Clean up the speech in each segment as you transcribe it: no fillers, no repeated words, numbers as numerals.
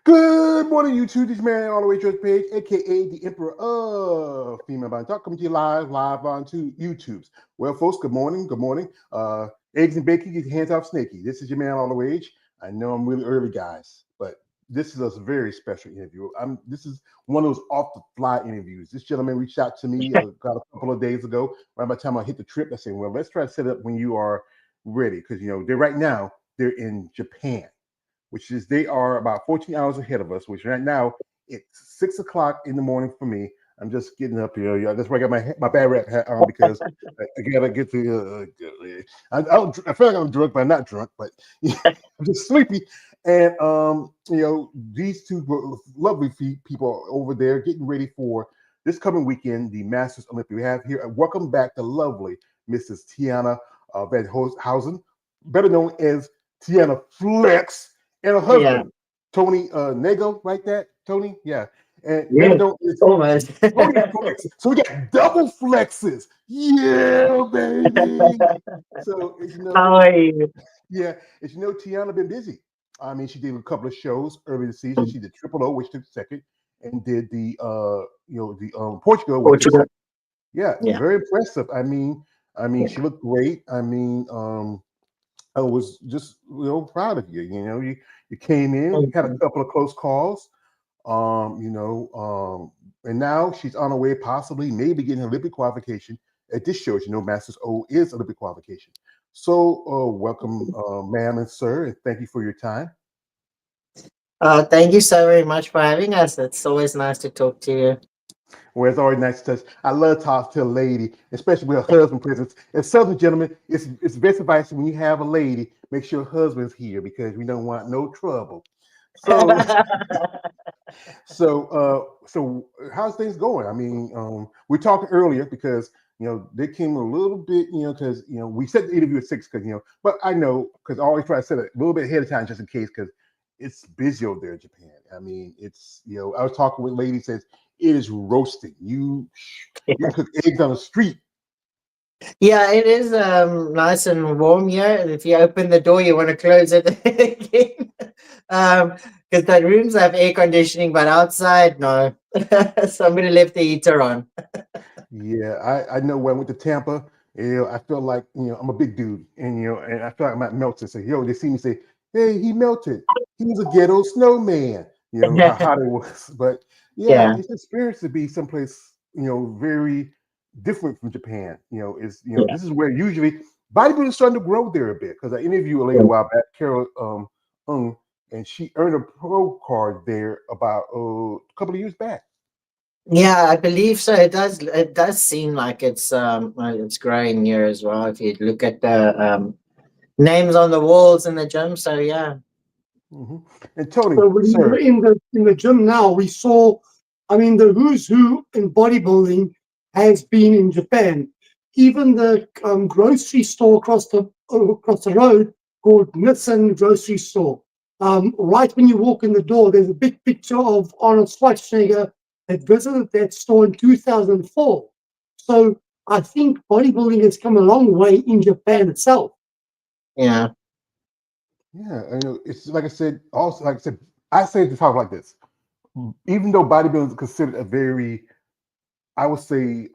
Good morning, YouTube. This man all the way to his page, aka the Emperor of Female Body Talk, coming to you live on YouTube's. Well, folks, good morning, good morning. Eggs and bacon, get your hands off Snaky. This is your man all the way. I know I'm really early, guys, but this is a very special interview. This is one of those off the fly interviews. This gentleman reached out to me got a couple of days ago. Right by the time I hit the trip, I said, "Well, let's try to set it up when you are ready," because they're in Japan, which is they are about 14 hours ahead of us, which right now it's 6 o'clock in the morning for me. I'm just getting up here. Yeah, that's why I got my bad rap hat on because I gotta get to. I feel like I'm drunk, but I'm not drunk. But I'm just sleepy. And these two lovely people over there getting ready for this coming weekend, the Masters Olympic. We have here. Welcome back the lovely Mrs. Tiana Van Housen, better known as Tiana Flex, and her husband, Tony Nego, right? That Tony, yeah. And Almost. Tony Flex. So we got double flexes. Yeah, baby. So How are you? yeah, as you know, Tiana been busy. I mean, she did a couple of shows early this season. She did Triple O, which took second, and did the Portugal, which took Portugal. second. Yeah, Yeah. very impressive. I mean, she looked great. I mean, I was just proud of you. You came in, had a couple of close calls, and now she's on her way, possibly maybe getting her Olympic qualification at this show. As you know, Masters O is Olympic qualification. So welcome, ma'am and sir, and thank you for your time. Thank you so very much for having us. It's always nice to talk to you. Well, it's always nice to touch. I love to talk to a lady, especially with her husband present. As Southern gentlemen, it's best advice when you have a lady, make sure her husband's here because we don't want no trouble. So, so how's things going? I mean, we talked earlier because they came a little bit, because we set the interview at 6 because but I know because I always try to set it a little bit ahead of time just in case because it's busy over there in Japan. I mean, it's I was talking with a lady says it is roasting. You cook eggs on the street. Yeah, it is nice and warm here. If you open the door, you want to close it again. Because the rooms have air conditioning, but outside, no. Somebody left the heater on. Yeah, I know when I went to Tampa, I feel like I'm a big dude, and and I feel like I might melt. And say, they see me say, "Hey, he melted. He's a ghetto snowman." How hot it was, but yeah, Yeah. it's an experience to be someplace very different from Japan. This is where usually bodybuilding is starting to grow there a bit because I interviewed a lady a while back, Carol and she earned a pro card there about a couple of years back. Yeah, I believe so. It does seem like it's growing here as well. If you look at the names on the walls in the gym, so yeah. Mm-hmm. And Tony, So when we were sir, in the gym now, we saw, I mean, the who's who in bodybuilding has been in Japan. Even the grocery store across the road called Nissan Grocery Store. Right when you walk in the door, there's a big picture of Arnold Schwarzenegger that visited that store in 2004. So I think bodybuilding has come a long way in Japan itself. Yeah. yeah, it's like I said. Also, like I said, I say to talk like this. Even though bodybuilding is considered a very, I would say,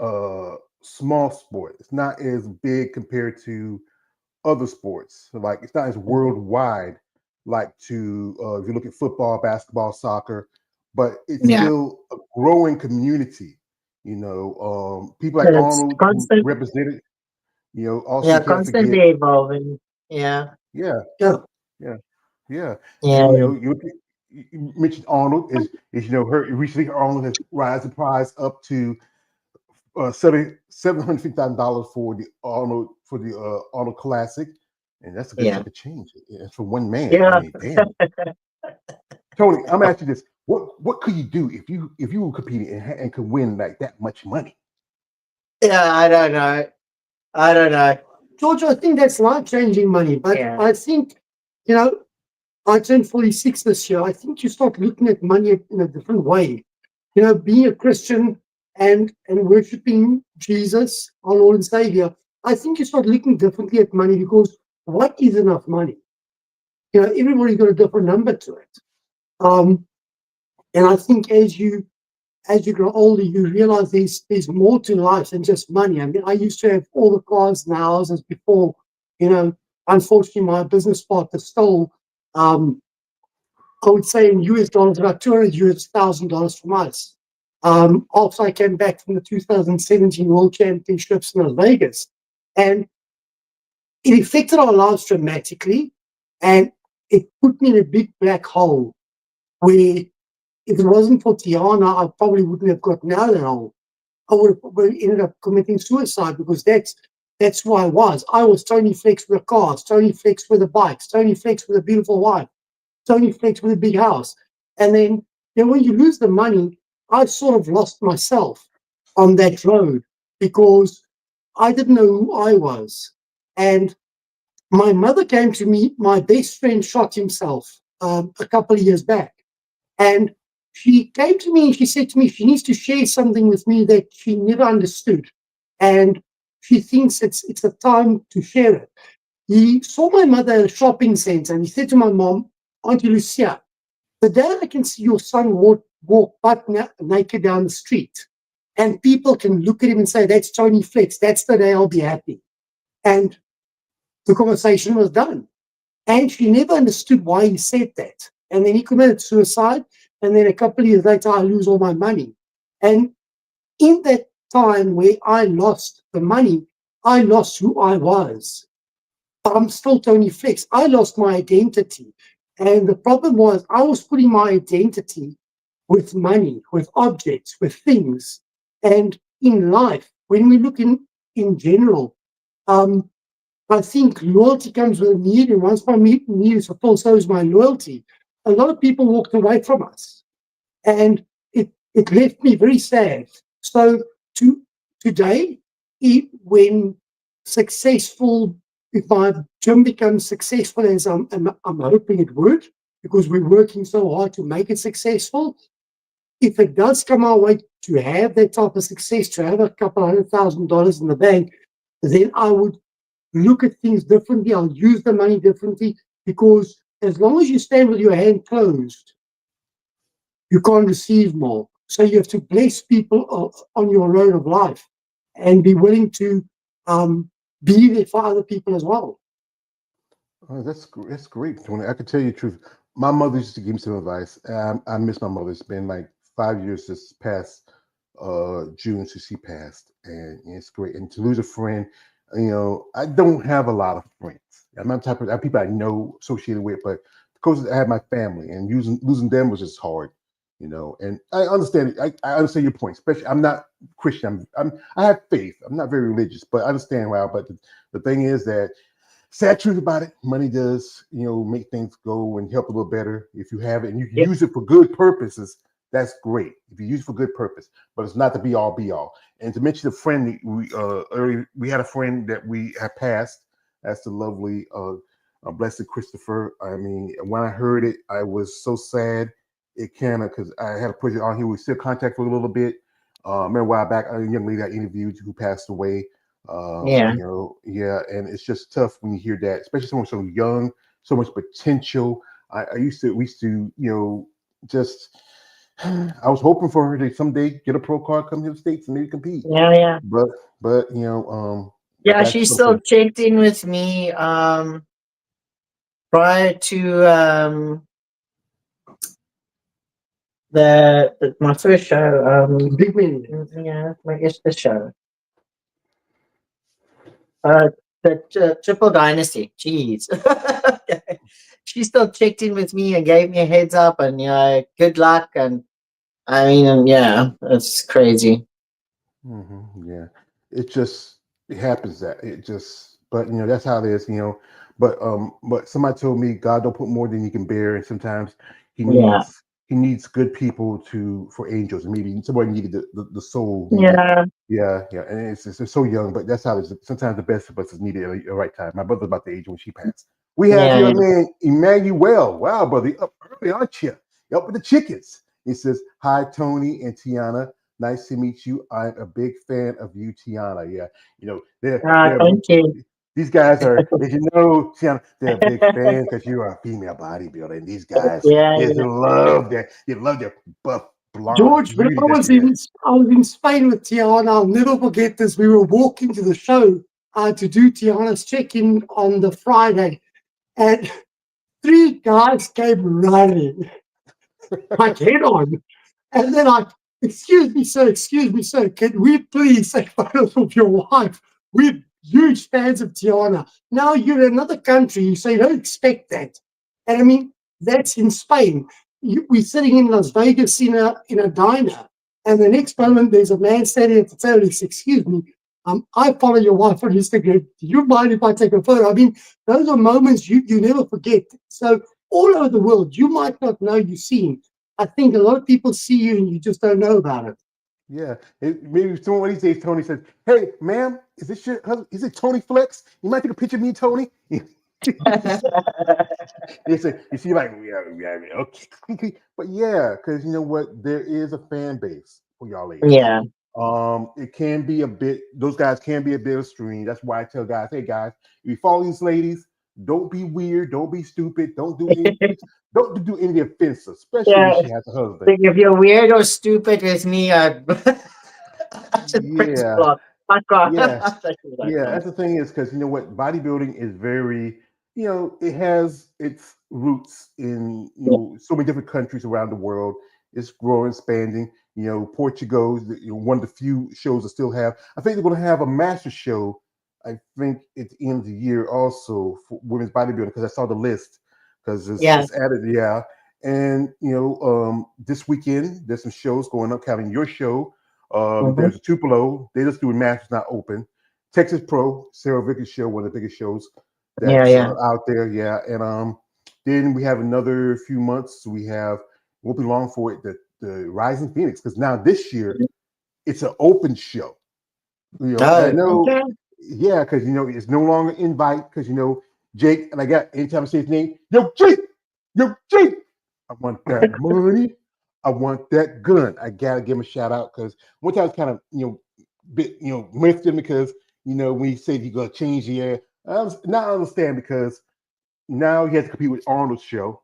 small sport, it's not as big compared to other sports. Like it's not as worldwide like to if you look at football, basketball, soccer, but it's Yeah. still a growing community. People like It's Arnold who constant. represented. Also Yeah, you can't forget. constantly evolving. Yeah. Yeah, Yeah. yeah, yeah, Yeah. and you mentioned Arnold is her recently Arnold has rise the prize up to $750,000 for the Arnold Classic, and that's a good Yeah. chunk of change. Yeah, for one man. I Yeah. mean, damn. Tony, I'm asking you this: what could you do if you were competing and could win like that much money? Yeah, I don't know. I don't know. George, I think that's life-changing money. But Yeah. I think, you know, I turned 46 this year. I think you start looking at money in a different way. Being a Christian and worshiping Jesus, our Lord and Savior, I think you start looking differently at money because what is enough money? Everybody's got a different number to it. And I think as you grow older, you realize there's more to life than just money. I mean, I used to have all the cars and houses before, you know. Unfortunately, my business partner stole, I would say in US dollars, about $200,000 from us. After I came back from the 2017 World Championships in Las Vegas, and it affected our lives dramatically, and it put me in a big black hole where if it wasn't for Tiana, I probably wouldn't have gotten out of that hole. I would have probably ended up committing suicide because that's who I was. I was Tony Flex with the cars, Tony Flex with the bikes, Tony Flex with a beautiful wife, Tony Flex with a big house. And then when you lose the money, I sort of lost myself on that road because I didn't know who I was. And my mother came to me, my best friend shot himself a couple of years back. And she came to me and she said to me she needs to share something with me that she never understood. And she thinks it's a time to share it. He saw my mother at a shopping center and he said to my mom, Auntie Lucia, the day I can see your son walk butt naked down the street and people can look at him and say, that's Tony Flex, that's the day I'll be happy. And the conversation was done. And she never understood why he said that. And then he committed suicide. And then a couple of years later, I lose all my money. And in that time where I lost the money, I lost who I was. I'm still Tony Flex. I lost my identity. And the problem was I was putting my identity with money, with objects, with things. And in life, when we look in general, I think loyalty comes with a need, and once my need is fulfilled, so is my loyalty. A lot of people walked away from us, and it left me very sad. So today, when successful, if my gym becomes successful, as I'm hoping it would, because we're working so hard to make it successful, if it does come our way to have that type of success, to have a couple $100,000 in the bank, then I would look at things differently. I'll use the money differently because as long as you stand with your hand closed, you can't receive more. So you have to bless people on your road of life and be willing to be there for other people as well. Oh, that's great, Tony. I can tell you the truth. My mother used to give me some advice. I miss my mother. It's been like 5 years this past June since she passed, and it's great. And to lose a friend, I don't have a lot of friends. I'm not the type of people I know associated with, but because I have my family, and losing them was just hard, And I understand it. I understand your point. Especially, I'm not Christian. I have faith. I'm not very religious, but I understand why. But the thing is that sad truth about it, money does, make things go and help a little better if you have it, and you can use it for good purposes. That's great if you use it for good purpose, but it's not the be all be all. And to mention the friend we had a friend that we had passed. That's the lovely, blessed Christopher. I mean, when I heard it, I was so sad. It kind of because I had to put it on here. We still contact for a little bit. Remember a while back, a young lady I interviewed who passed away. Yeah. And it's just tough when you hear that, especially someone so young, so much potential. We used to, just I was hoping for her to someday get a pro card, come to the States and maybe compete. Yeah. But yeah, she still checked in with me prior to my first show. Big man. Yeah, I guess the show. The Triple Dynasty. Jeez. She still checked in with me and gave me a heads up and good luck, and I mean, yeah, it's crazy. Yeah, it happens that but that's how it is, but somebody told me God don't put more than you can bear, and sometimes he needs good people for angels, and maybe somebody needed the soul. Yeah, and it's so young, but that's how it is. Sometimes the best of us is needed at the right time. My brother's about the age when she passed. We have here, man, Emmanuel. Wow, brother, up early, aren't you? Up with the chickens. He says, "Hi, Tony and Tiana. Nice to meet you. I'm a big fan of you, Tiana." Yeah, thank you. These guys are, as you know, Tiana, they're big fans because you are a female bodybuilder, and these guys Yeah, they yeah. love their buff blonde George, when beauty that you have. I was in Spain with Tiana, I'll never forget this. We were walking to the show to do Tiana's check-in on the Friday, and three guys came running, like head on. And then excuse me, sir, can we please take photos of your wife? We're huge fans of Tiana. Now you're in another country, so you don't expect that. And I mean, that's in Spain. We're sitting in Las Vegas in a diner, and the next moment there's a man standing at the table. He says, "Excuse me, I follow your wife on Instagram. Do you mind if I take a photo?" I mean, those are moments you never forget. So all over the world, you might not know you've seen. I think a lot of people see you and you just don't know about it. Yeah, maybe one of these days Tony says, "Hey, ma'am, is this your husband? Is it Tony Flex? You might take a picture of me, and Tony." You see, like, yeah, okay, but yeah, because you know what, there is a fan base for y'all ladies. Yeah. It can be a bit; those guys can be a bit extreme. That's why I tell guys, hey guys, if you follow these ladies, don't be weird, don't be stupid, don't do any offensive, especially when Yeah. she has a husband. If you're weird or stupid with me, I just press Yeah, block. Fuck off. yeah. Like, Yeah, that's the thing is because you know what, bodybuilding is very, it has its roots in so many different countries around the world. It's growing, expanding. Portugal is one of the few shows that still have. I think they're going to have a master show. I think at the end of the year also for women's bodybuilding because I saw the list because yeah. it's added. Yeah, and this weekend there's some shows going up, counting your show. Mhm. There's a Tupelo. They just doing masters not open. Texas Pro, Sarah Vickers show, one of the biggest shows Yeah, that's yeah. out there. Yeah, and then we have another few months. We have won't be long for it the Rising Phoenix because now this year it's an open show. And I Oh, know, okay. yeah, because it's no longer invite because Jake and I got anytime I say his name, yo Jake, I want that money. I want that gun. I gotta give him a shout out because one time I was kind of bit miffed him because when he said he's gonna change the air. Now I understand because now he has to compete with Arnold's show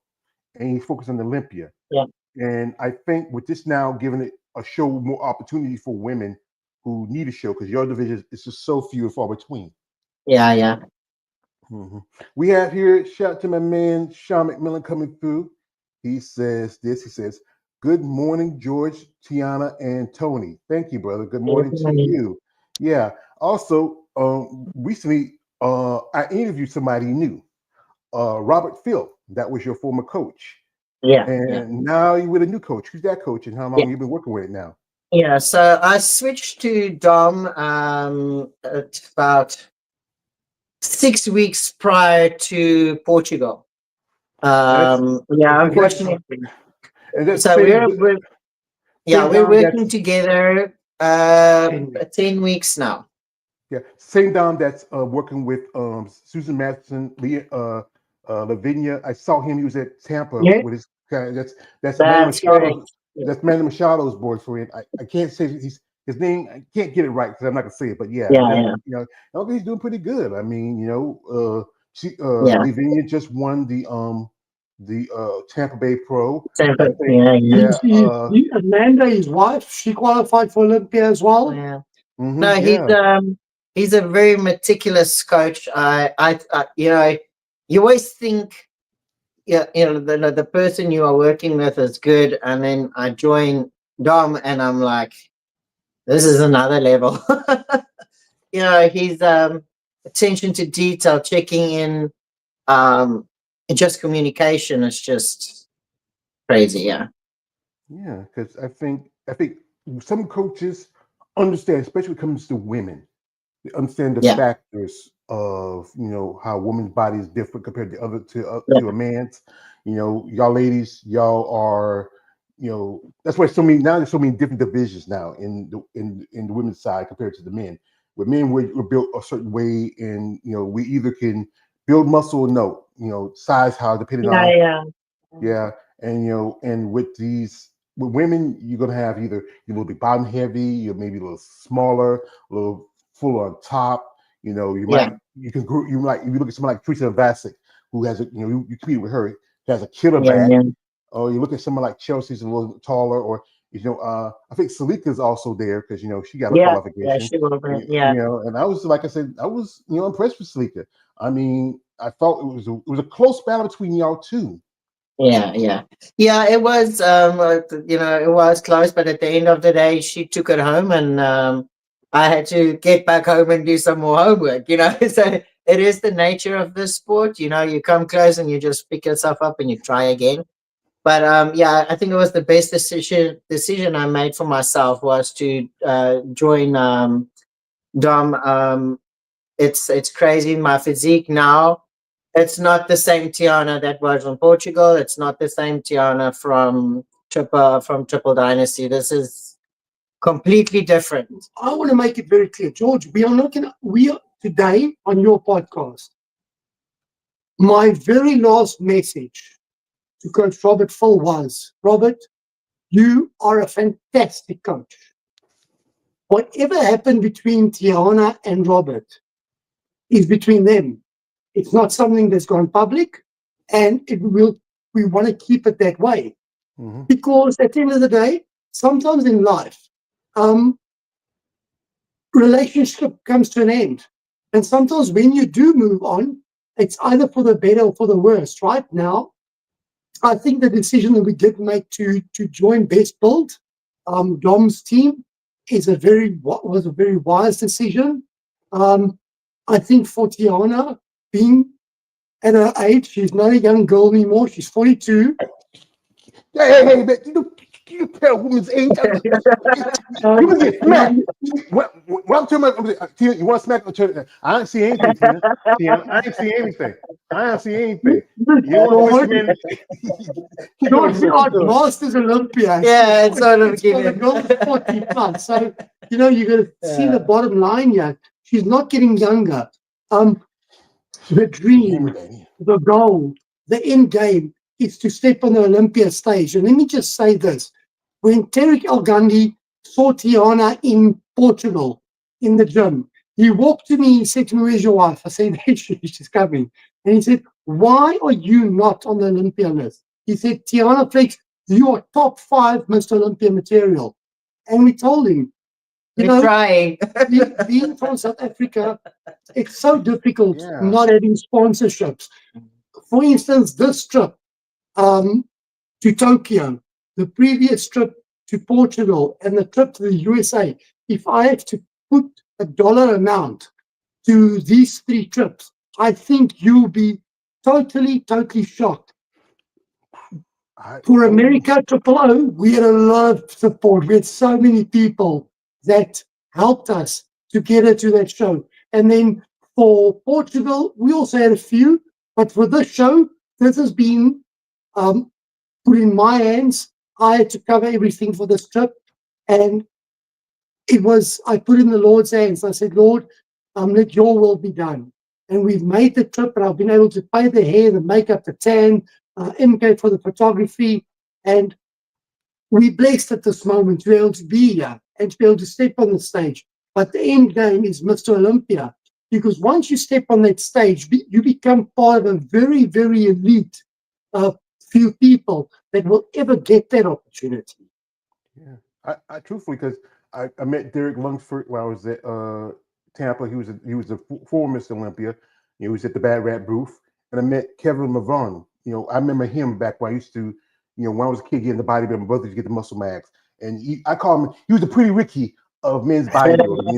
and he's focused on Olympia. Yeah. And I think with this now giving it a show more opportunity for women who need a show because your division is just so few and far between. Yeah, yeah. Mm-hmm. We have here, shout out to my man Sean McMillan coming through. He says this. He says, "Good morning, George, Tiana, and Tony." Thank you, brother. Good morning to you. Yeah. Also, recently, I interviewed somebody new, Robert Phil. That was your former coach, Yeah. and now you're with a new coach. Who's that coach, and how long Yeah. you been working with it now? Yeah. So I switched to Dom at about 6 weeks prior to Portugal. Yeah, unfortunately. And that's So we're Dom, working together 10 weeks now. yeah, same Dom that's working with Susan Madison, Lavinia. I saw him. He was at Tampa Yeah, with his guy. That's Manny that's correct. Machado's. That's Manny Machado's boyfriend. I can't say his name. I can't get it right because I'm not gonna say it. But yeah, Yeah, yeah, okay, he's doing pretty good. I mean, yeah. Lavinia just won the Tampa Bay Pro. Same I thing. think, Yeah, yeah. yeah, Amanda, his wife, she qualified for Olympia as well. Yeah. mm-hmm, No, yeah. he's a very meticulous coach. You always think, yeah, the person you are working with is good, and then I join Dom, and I'm like, this is another level. He's attention to detail, checking in, just communication is just crazy. Yeah, Yeah, because I think some coaches understand, especially when it comes to women, they understand the yeah, factors of how a woman's body is different compared to yeah, to a man's. Y'all ladies, y'all are that's why so many now there's so many different divisions now in the women's side compared to the men. With men, we're built a certain way, and we either can build muscle or no, size how depending yeah, on yeah. yeah, and and with women, you're gonna have either you're a little bit bottom heavy, you're maybe a little smaller, a little fuller on top. You know, you Yeah. might you can you might if you look at someone like Teresa Vasic, who has a you compete with her, who has a killer Yeah. back. Yeah. Or you look at someone like Chelsea's a little bit taller, or I think Salika's also there because she got a Yeah. Yeah. qualification. She will be. Yeah. And I was like I said, I was impressed with Salika. I mean, I felt it was a close battle between y'all two. Yeah, yeah, yeah. It was, it was close, but at the end of the day, she took it home, and I had to get back home and do some more homework. So it is the nature of this sport. You come close and you just pick yourself up and you try again. But yeah, I think it was the best decision I made for myself was to join Dom. It's crazy. My physique now, it's not the same Tiana that was from Portugal. It's not the same Tiana from Triple Dynasty. This is completely different. I want to make it very clear, George. We are today on your podcast. My very last message to Coach Robert Full was, Robert, you are a fantastic coach. Whatever happened between Tiana and Robert is between them. It's not something that's gone public, and we want to keep it that way. Mm-hmm. Because at the end of the day, sometimes in life, relationship comes to an end. And sometimes when you do move on, it's either for the better or for the worse. Right now, I think the decision that we did make to join Best Build, Dom's team, was a very wise decision. I think for Tiana, being at her age, she's not a young girl anymore. She's 42. Hey, man, you tell a woman's age. You was get smacked. What I'm talking about, Tina, you want to smack the I didn't see anything, Tina. I didn't see anything. You don't man. George, we are Masters Olympia. Yeah, it's sort of it's for the girls 40 plus. So, you got to see the bottom line here. She's not getting younger. The dream, the goal, the end game is to step on the Olympia stage. And let me just say this. When Tarek El Gandhi saw Tiana in Portugal in the gym, he walked to me, he said to me, where's your wife? I said, hey, she's coming. And he said, why are you not on the Olympia list? He said, Tiana Flex, you are top 5 Mr. Olympia material. And we told him, trying. being from South Africa, it's so difficult not having sponsorships. For instance, this trip to Tokyo, the previous trip to Portugal, and the trip to the USA, if I have to put a dollar amount to these 3 trips, I think you'll be totally shocked. For America Triple O, we had a lot of support. We had so many people that helped us to get her to that show. And then for Portugal, we also had a few. But for this show, this has been put in my hands. I had to cover everything for this trip. And I put in the Lord's hands. I said, Lord, let your will be done. And we've made the trip, and I've been able to pay the hair, the makeup, the tan, MK for the photography. And we're blessed at this moment to be able to be here and to be able to step on the stage. But the end game is Mr. Olympia. Because once you step on that stage, you become part of a very, very elite few people that will ever get that opportunity. Yeah, I truthfully, because I met Derek Lunsford while I was at Tampa. He was a former Mr. Olympia. He was at the Bad Rat booth, and I met Kevin Lavon. I remember him back when I used to, when I was a kid getting the bodybuilding. My brother used to get the muscle mags, and I call him. He was the Pretty Ricky of men's bodybuilding.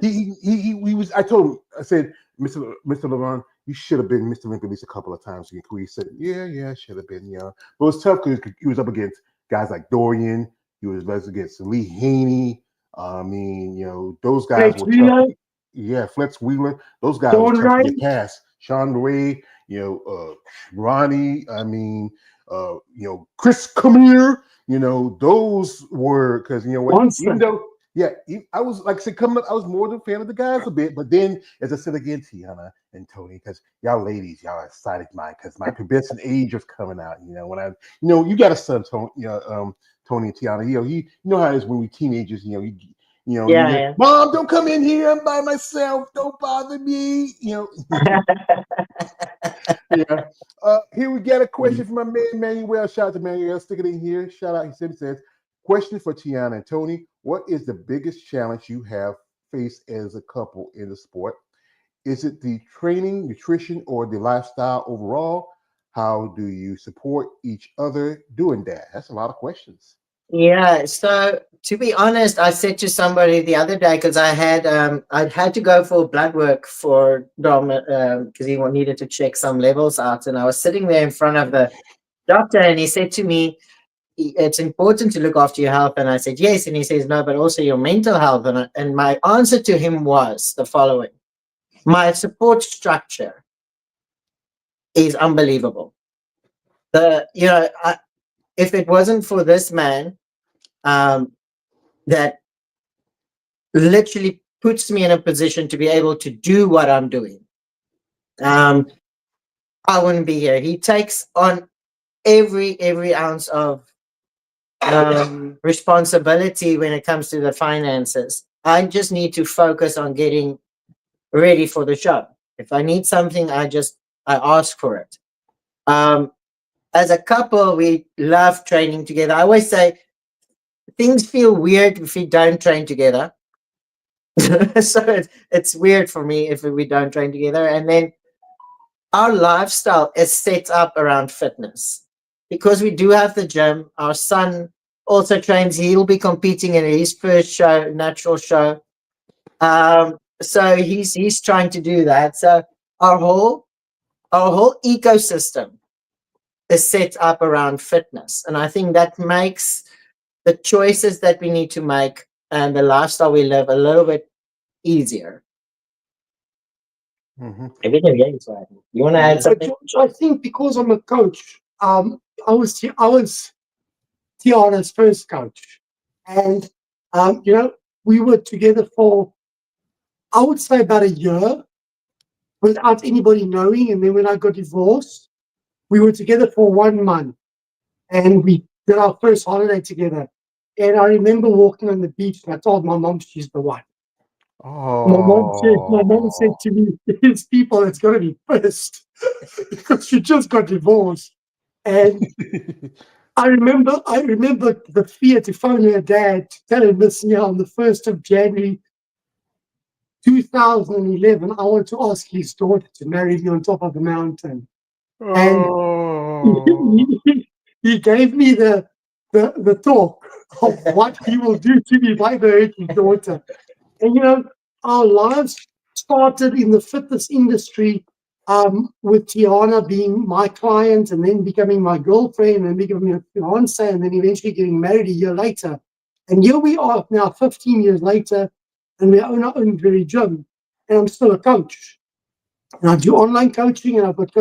He was. I told him. I said, Mr. Lavon, you should have been Mr. Olympia at least a couple of times. He said, yeah, I should have been. But it was tough because he was up against guys like Dorian. He was up against Lee Haney. I mean, those guys were tough. Yeah, Flex Wheeler. Those guys were tough to get past. Sean Ray, Ronnie. I mean, Chris Camille. Those were because even though. Yeah, I was like I said, coming up, I was more than a fan of the guys a bit, but then as I said again, Tiana and Tony, because y'all ladies, y'all are excited, because my pubescent age was coming out. When I, you got a son, Tony, Tony and Tiana. You know how it is when we teenagers. You know, Yeah, yeah. Mom, don't come in here. I'm by myself. Don't bother me. You know. Yeah. Here we got a question from my man Manuel. Shout out to Manuel. Stick it in here. Shout out. He says, question for Tiana and Tony. What is the biggest challenge you have faced as a couple in the sport? Is it the training, nutrition, or the lifestyle overall? How do you support each other doing that? That's a lot of questions. Yeah, so to be honest, I said to somebody the other day because I'd had to go for blood work for Dom because he needed to check some levels out, and I was sitting there in front of the doctor, and he said to me, "It's important to look after your health," and I said yes, and he says no, but also your mental health, and my answer to him was the following: my support structure is unbelievable. If it wasn't for this man, um, that literally puts me in a position to be able to do what I'm doing. I wouldn't be here. He takes on every ounce of responsibility when it comes to the finances. I just need to focus on getting ready for the show. If I need something, I ask for it. As a couple, we love training together. I always say things feel weird if we don't train together. So it's weird for me if we don't train together. And then our lifestyle is set up around fitness because we do have the gym. Our son also trains. He'll be competing in his first show, natural show. So he's trying to do that. So our whole ecosystem is set up around fitness, and I think that makes the choices that we need to make and the lifestyle we live a little bit easier. Mm-hmm. Everything is right. You want to add So, something? George, I think because I'm a coach, I was Tiana's first coach, and we were together for, I would say, about a year without anybody knowing. And then when I got divorced, we were together for 1 month, and we did our first holiday together. And I remember walking on the beach, and I told my mom she's the one. My mom said Oh. to me, "There's people that's going to be pissed because she just got divorced." And I remember the fear to phone her dad to tell him, "Listen, on the 1st of January 2011, I want to ask his daughter to marry me on top of the mountain." And Oh. he gave me the talk of what he will do to me if I marry his daughter. And our lives started in the fitness industry, with Tiana being my client and then becoming my girlfriend and becoming a fiance and then eventually getting married a year later. And here we are now 15 years later, and we own our own very gym, and I'm still a coach. And I do online coaching, and I've got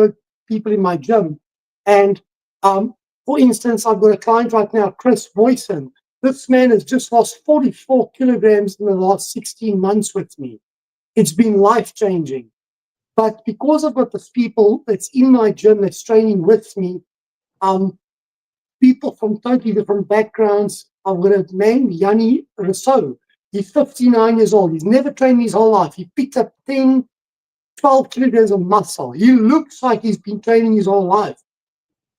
people in my gym. And for instance, I've got a client right now, Chris Boyson. This man has just lost 44 kilograms in the last 16 months with me. It's been life-changing. But because I've got these people that's in my gym that's training with me, people from totally different backgrounds. I've got a man, Yanni Rousseau. He's 59 years old. He's never trained his whole life. He picked up 10, 12 kilograms of muscle. He looks like he's been training his whole life.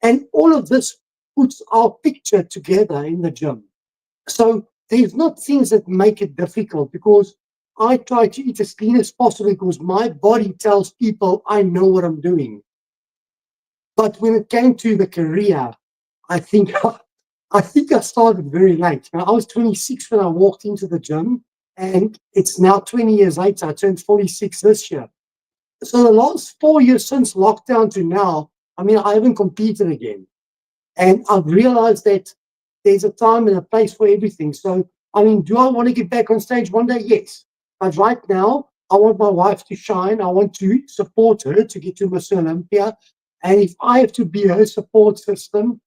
And all of this puts our picture together in the gym. So there's not things that make it difficult, because I try to eat as clean as possible because my body tells people I know what I'm doing. But when it came to the career, I think I started very late. Now, I was 26 when I walked into the gym, and it's now 20 years later. I turned 46 this year. So the last 4 years since lockdown to now, I haven't competed again. And I've realized that there's a time and a place for everything. So, do I want to get back on stage one day? Yes. But right now, I want my wife to shine. I want to support her to get to Miss Olympia. And if I have to be her support system,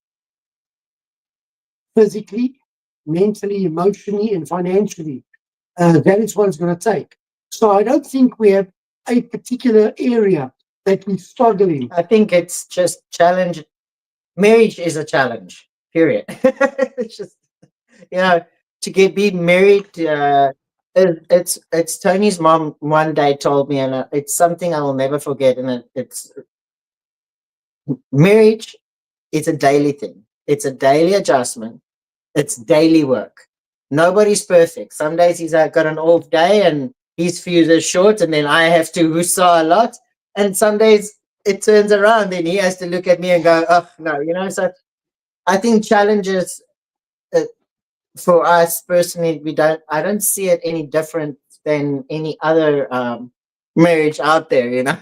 physically, mentally, emotionally, and financially, that is what it's going to take. So I don't think we have a particular area that we struggle in. I think it's just challenge. Marriage is a challenge, period. It's just, to be married It's Tony's mom one day told me, and it's something I will never forget. And it's marriage. It's a daily thing. It's a daily adjustment. It's daily work. Nobody's perfect. Some days he's got an off day and his fuse is short, and then I have to whistle a lot. And some days it turns around, and he has to look at me and go, "Oh no," you know. So I think challenges uh, for us personally, we don't. I don't see it any different than any other marriage out there, you know.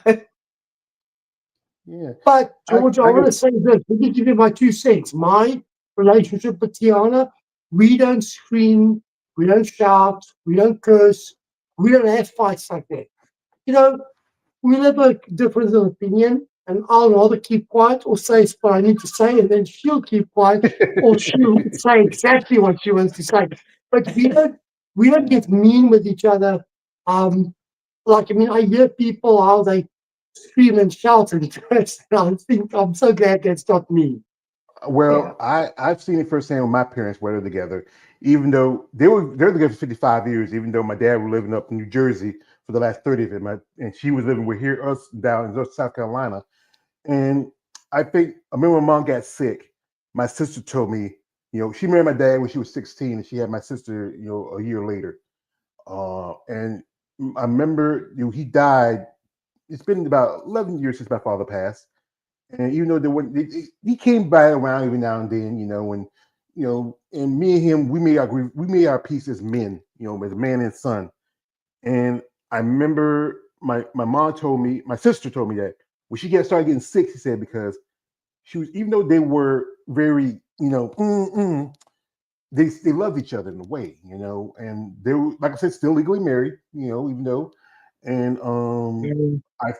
Yeah. But I, George, I I want to get, say this. Let me give you my 2 cents. My relationship with Tiana, we don't scream, we don't shout, we don't curse, we don't have fights like that. You know, we'll have a difference of opinion, and I'll rather keep quiet or say what I need to say, and then she'll keep quiet or she'll say exactly what she wants to say. But we don't get mean with each other. Like, I mean, I hear people how they scream and shout and curse, and I think I'm so glad that's not me. Yeah. well, I've seen it firsthand when my parents were together. Even though they're together for 55 years, even though my dad was living up in New Jersey for the last 30 of it, and she was living with here us down in South Carolina. And I remember when mom got sick, my sister told me, she married my dad when she was 16, and she had my sister, a year later. And I remember, he died. It's been about 11 years since my father passed. And even though he came by around every now and then, and me and him, we made our peace as men, as man and son. And I remember my mom told me, my sister told me that when she started getting sick, she said because she was, even though they were very, they loved each other in a way, and they were, like I said, still legally married, even though, and Mm. I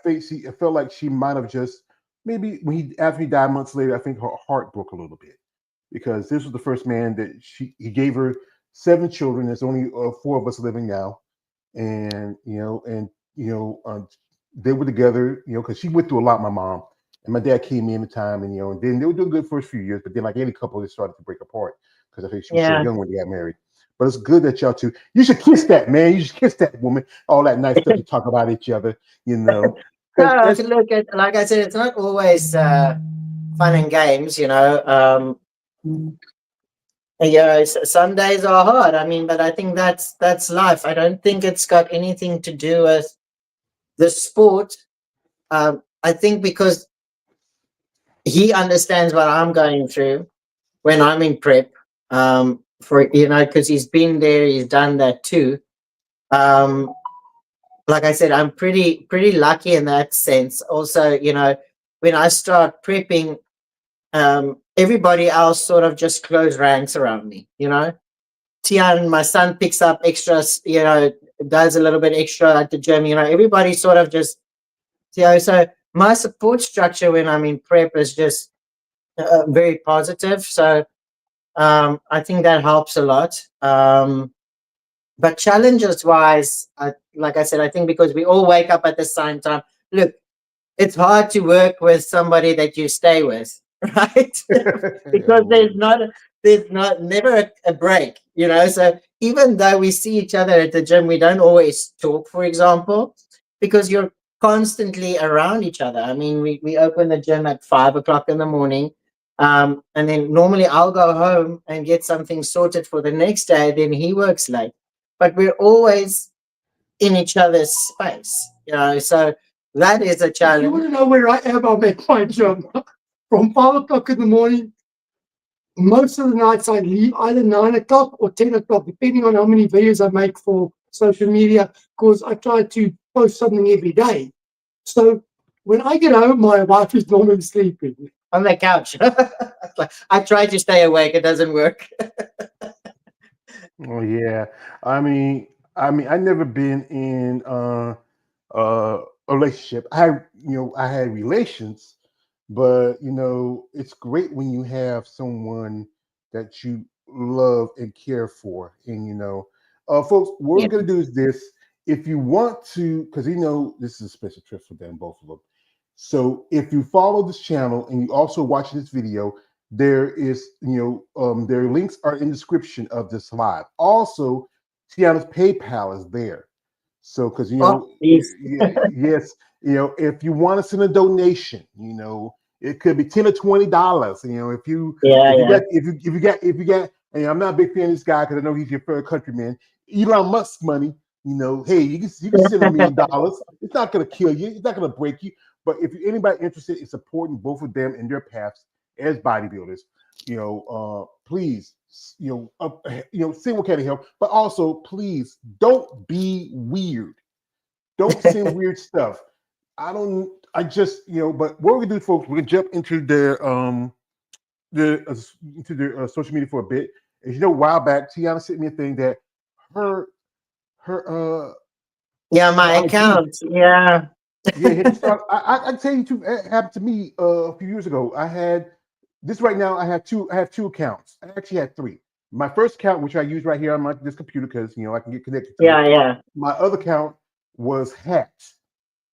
felt like she might have just maybe after he died months later, I think her heart broke a little bit because this was the first man that he gave her 7 children. There's only 4 of us living now, and they were together, because she went through a lot, my mom, and my dad came in the time, and then they were doing good for a few years, but then like any couple, they started to break apart because I think she was so Yeah. young when they got married. But it's good that y'all two. You should kiss that man. You should kiss that woman. All that nice stuff you talk about each other, because No, that's to look at, like I said, it's not always fun and games, you know. Yeah, some days are hard. I mean, but I think that's life. I don't think it's got anything to do with the sport. I think because he understands what I'm going through when I'm in prep. For because he's been there, he's done that too. Um, like I said, I'm pretty lucky in that sense. Also, when I start prepping, everybody else sort of just close ranks around me. Tian, my son, picks up extras, does a little bit extra at the gym. Everybody sort of just, so my support structure when I'm in prep is just very positive. So I think that helps a lot. But challenges wise, like I said, I think because we all wake up at the same time. Look, it's hard to work with somebody that you stay with, right? Because there's not never a break, So even though we see each other at the gym, we don't always talk, for example, because you're constantly around each other. I mean, we open the gym at 5 o'clock in the morning. And then normally I'll go home and get something sorted for the next day. Then he works late, but we're always in each other's space, So that is a If you want challenge. to know where I am, I'm at my gym from 5 o'clock in the morning. Most of the nights I leave either 9 o'clock or 10 o'clock, depending on how many videos I make for social media, because I try to post something every day. So when I get home, my wife is normally sleeping. On the couch. I try to stay awake. It doesn't work. Oh yeah. I mean, I never been in a relationship. I had relations, but it's great when you have someone that you love and care for. And folks, what Yeah. we're gonna do is this. If you want to, because this is a special trip for them, both of them. So if you follow this channel and you also watch this video, there is, their links are in the description of this live. Also, Tiana's PayPal is there. So, because Oh, please. yes, if you want to send a donation, it could be $10 or $20. Yeah, yeah. If you got, and I'm not a big fan of this guy because I know he's your third countryman. Elon Musk money, hey, you can send $1 million. It's not going to kill you. It's not going to break you. But if anybody interested in supporting both of them in their paths as bodybuilders, please, see what kind of help. But also, please don't be weird. Don't send weird stuff. I just, but what we're gonna do, folks, we're gonna jump into the social media for a bit. As a while back, Tiana sent me a thing that her Yeah, my her IG, account. Yeah. had to start. I tell you too. It happened to me a few years ago. I had this right now. I have two accounts. I actually had three. My first account, which I use right here on this computer, because I can get connected to it. Yeah, yeah. My other account was hacked,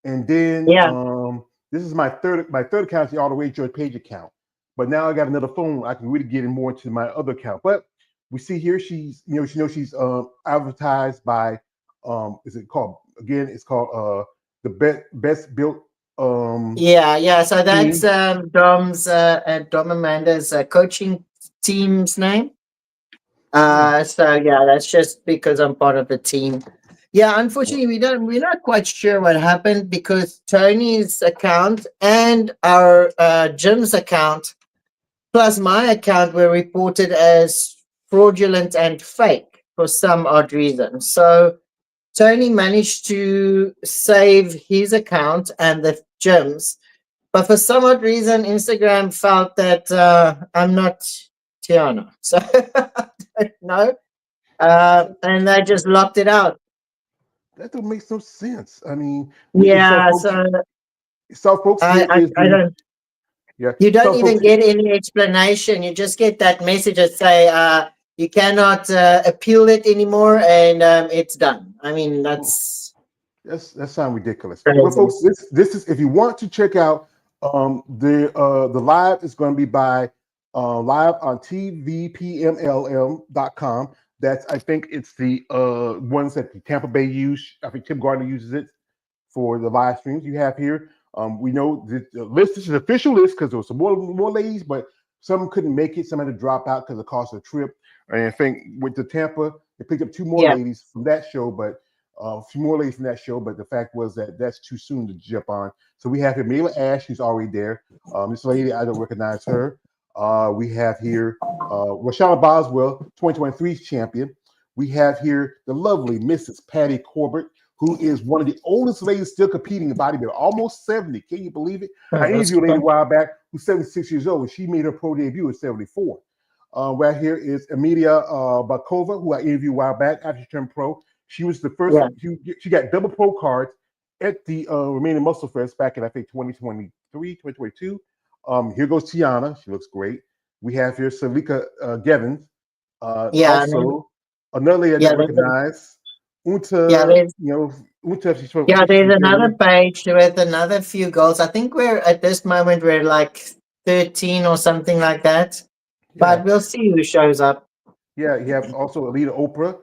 and then Yeah. this is my third account, is the All the Way George Page account. But now I got another phone. I can really get in more into my other account. But we see here she's she's advertised by is it called again? It's called the best built Yeah. So that's team. Dom Amanda's coaching team's name. Yeah. So yeah, that's just because I'm part of the team. Yeah, unfortunately, we're not quite sure what happened because Tony's account and our gym's account plus my account were reported as fraudulent and fake for some odd reason. So Tony managed to save his account and the gym's, but for some odd reason, Instagram felt that I'm not Tiana. So I don't know. And they just locked it out. That don't make no sense. I mean, Yeah, so here is I the don't. yeah. You don't So even folks, get any explanation. You just get that message that say you cannot appeal it anymore, and it's done. I mean, that's that sounds ridiculous. Well, crazy. folks, this is if you want to check out the live is going to be by live on tvpmlm.com. That's I think it's the ones that the Tampa Bay use. I think Tim Gardner uses it for the live streams you have here. We know the list this is an official list because there was some more ladies, but some couldn't make it. Some had to drop out because of the cost of the trip. And I think with the Tampa, they picked up two more Yeah. ladies from that show, but a few more ladies from that show. But the fact was that that's too soon to jump on. So we have here Mila Ash, who's already there. This lady, I don't recognize her. We have here Rashana Boswell, 2023 champion. We have here the lovely Mrs. Patty Corbett, who is one of the oldest ladies still competing in bodybuilding, almost 70. Can you believe it? I interviewed a lady a while back who's 76 years old, and she made her pro debut at 74. Right here is Emilia Bakova, who I interviewed a while back after she turned pro. She was the first, she got double pro cards at the Remaining Muscle Fest back in, I think, 2023, 2022. Here goes Tiana. She looks great. We have here Salika Gevins. Also, another lady I don't recognize. Unta, Unta, she's from. Yeah, there's another page with another few goals. I think we're at this moment we're like 13 or something like that. But we'll see who shows up. Yeah, you have also Alita Oprah,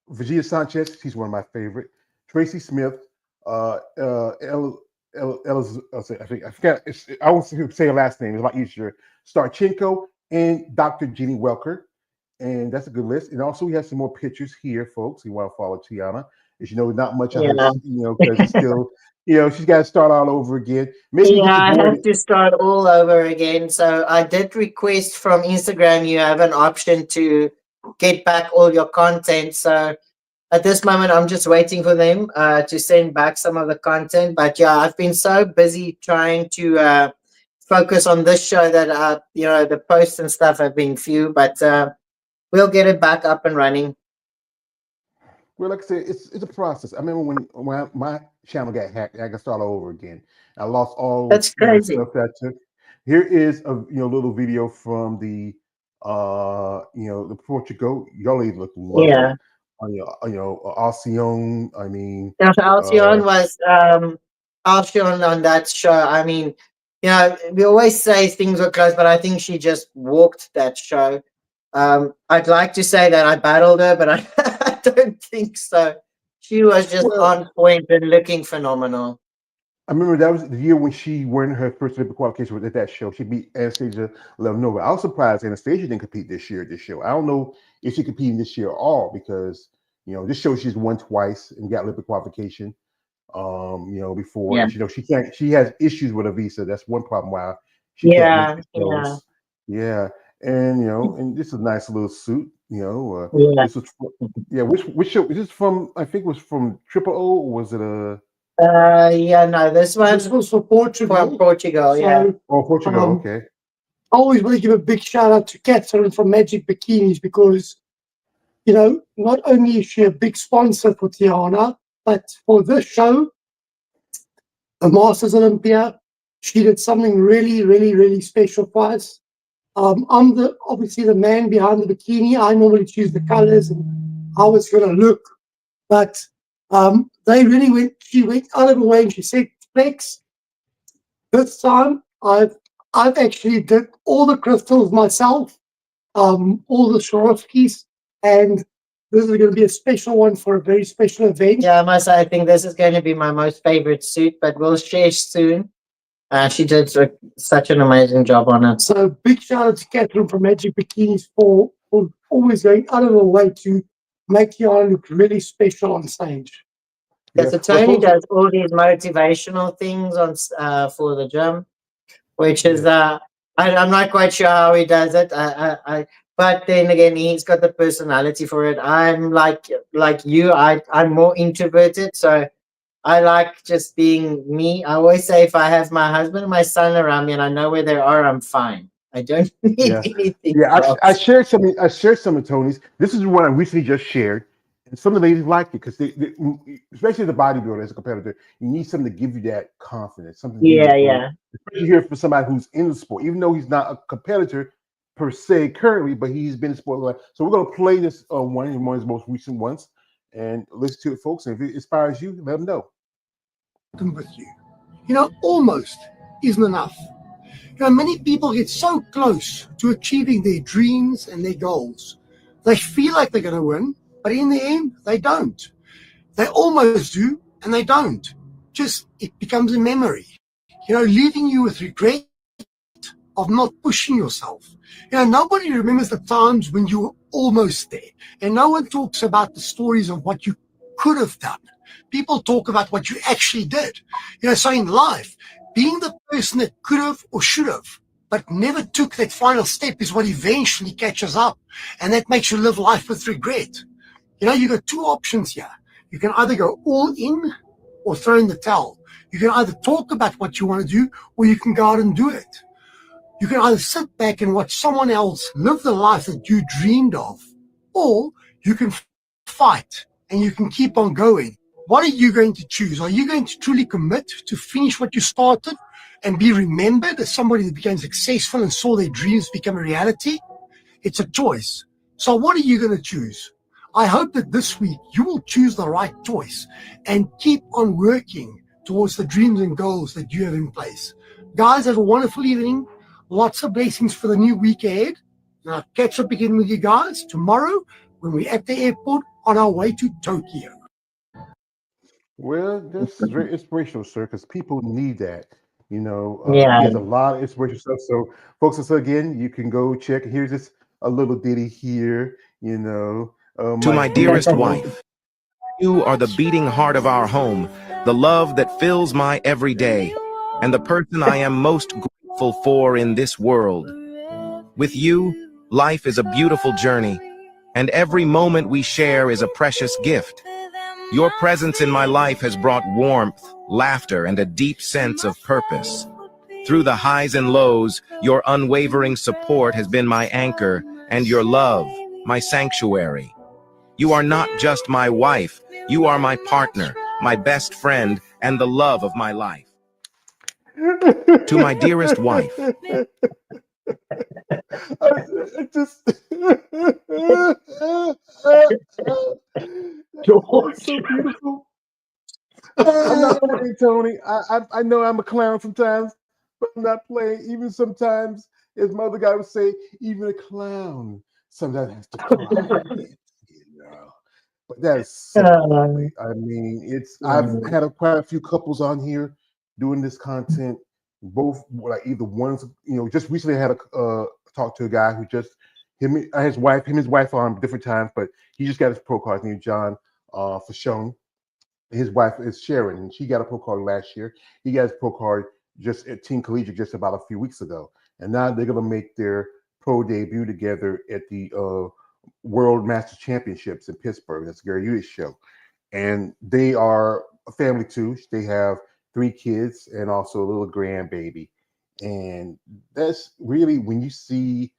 Virginia Sanchez. She's one of my favorite. Tracy Smith, I forgot. I won't say her last name. It's a lot easier. Starchenko and Dr. Jenny Welker. And that's a good list. And also, we have some more pictures here, folks. You want to follow Tiana. As you know, not much on her, because it's still, she's got to start all over again. Maybe I have to start all over again. So I did request from Instagram, you have an option to get back all your content. So at this moment, I'm just waiting for them to send back some of the content. But yeah, I've been so busy trying to focus on this show that, the posts and stuff have been few, but we'll get it back up and running. Well, like I said, it's a process. I remember when my channel got hacked, I got to start all over again. I lost all That's crazy. stuff that I took. Here is a little video from the the Portugal. Y'all ladies look lovely. Yeah. Alcione. I mean, Alcione was Alcione on that show. I mean, we always say things were close, but I think she just walked that show. I'd like to say that I battled her, but I, I don't think so. She was just on point and looking phenomenal. I remember that was the year when she won her first Olympic qualification was at that show. She beat Anastasia Leonova. I was surprised Anastasia didn't compete this year at this show. I don't know if she competing this year at all because this show she's won twice and got Olympic qualification. Before Yeah. and she can't. She has issues with a visa. That's one problem why she Yeah, can't make the shows. Yeah, and and this is a nice little suit. yeah. This was which show? Is this from? I think it was from Triple O. Or was it a? Yeah, no, this was for Portugal. From Portugal, yeah. Oh, Portugal. Okay. I always want to give a big shout out to Catherine from Magic Bikinis because, not only is she a big sponsor for Tiana, but for this show, the Masters Olympia, she did something really, really, really special for us. I'm obviously the man behind the bikini. I normally choose the colors and how it's going to look, but she went out of her way and she said, Flex, this time I've actually did all the crystals myself, all the Swarovskis, and this is going to be a special one for a very special event. Yeah, I must say, I think this is going to be my most favorite suit, but we'll share soon. She did such an amazing job on it. So big shout out to Catherine from Magic Bikinis for always going out of her way to make Tiana look really special on stage. Yeah, so Tony does all these motivational things on for the gym, which is I'm not quite sure how he does it. But then again, he's got the personality for it. I'm like you. I'm more introverted, so I like just being me. I always say if I have my husband and my son around me and I know where they are, I'm fine. I don't need anything. Yeah, I shared some. I shared some of Tony's. This is one I recently just shared, and some of the ladies liked it because they, especially the bodybuilder as a competitor, you need something to give you that confidence. Something. Especially here for somebody who's in the sport, even though he's not a competitor per se currently, but he's been in sport a lot. So we're gonna play this one of his most recent ones, and listen to it, folks. And if it inspires you, let them know. With you, almost isn't enough. Many people get so close to achieving their dreams and their goals. They feel like they're going to win, but in the end, they don't. They almost do, and they don't. Just, it becomes a memory, leaving you with regret of not pushing yourself. Nobody remembers the times when you were almost there, and no one talks about the stories of what you could have done. People talk about what you actually did. So in life, being the person that could have or should have, but never took that final step is what eventually catches up. And that makes you live life with regret. You got two options here. You can either go all in or throw in the towel. You can either talk about what you want to do or you can go out and do it. You can either sit back and watch someone else live the life that you dreamed of, or you can fight and you can keep on going. What are you going to choose? Are you going to truly commit to finish what you started and be remembered as somebody that became successful and saw their dreams become a reality? It's a choice. So what are you going to choose? I hope that this week you will choose the right choice and keep on working towards the dreams and goals that you have in place. Guys, have a wonderful evening. Lots of blessings for the new week ahead. And I'll catch up again with you guys tomorrow when we're at the airport on our way to Tokyo. Well, this is very inspirational, sir, because people need that. He Yeah. has a lot of inspirational stuff. So, folks, so again, you can go check. Here's just a little ditty here. To my dearest wife, you are the beating heart of our home, the love that fills my every day, and the person I am most grateful for in this world. With you, life is a beautiful journey, and every moment we share is a precious gift. Your presence in my life has brought warmth, laughter, and a deep sense of purpose. Through the highs and lows, your unwavering support has been my anchor, and your love, my sanctuary. You are not just my wife, you are my partner, my best friend, and the love of my life. To my dearest wife. It's so beautiful. I'm not playing, Tony. I know I'm a clown sometimes, but I'm not playing. Even sometimes, as my other guy would say, even a clown sometimes has to cry. But that is so lovely. I mean, I've had quite a few couples on here doing this content. Both like either one's, just recently I had a talk to a guy who just his wife on different times, but he just got his pro card named John Fashone. His wife is Sharon, and she got a pro card last year. He got his pro card just at Team Collegiate just about a few weeks ago, and now they're gonna make their pro debut together at the World Masters Championships in Pittsburgh. That's Gary Hewitt's show, and they are a family too. They have 3 kids and also a little grandbaby, and that's really when you see,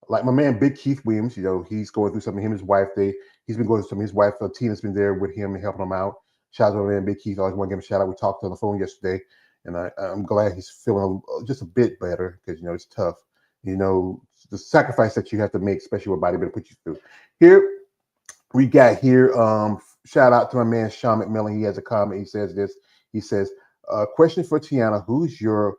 like my man Big Keith Williams. He's going through something. Him and his wife, he's been going through something. His wife Tina's been there with him and helping him out. Shout out to my man Big Keith. I always want to give him a shout out. We talked on the phone yesterday, and I'm glad he's feeling just a bit better because it's tough. The sacrifice that you have to make, especially what bodybuilding put you through. Here we got shout out to my man Sean McMillan. He has a comment. He says this. He says, question for Tiana, who's your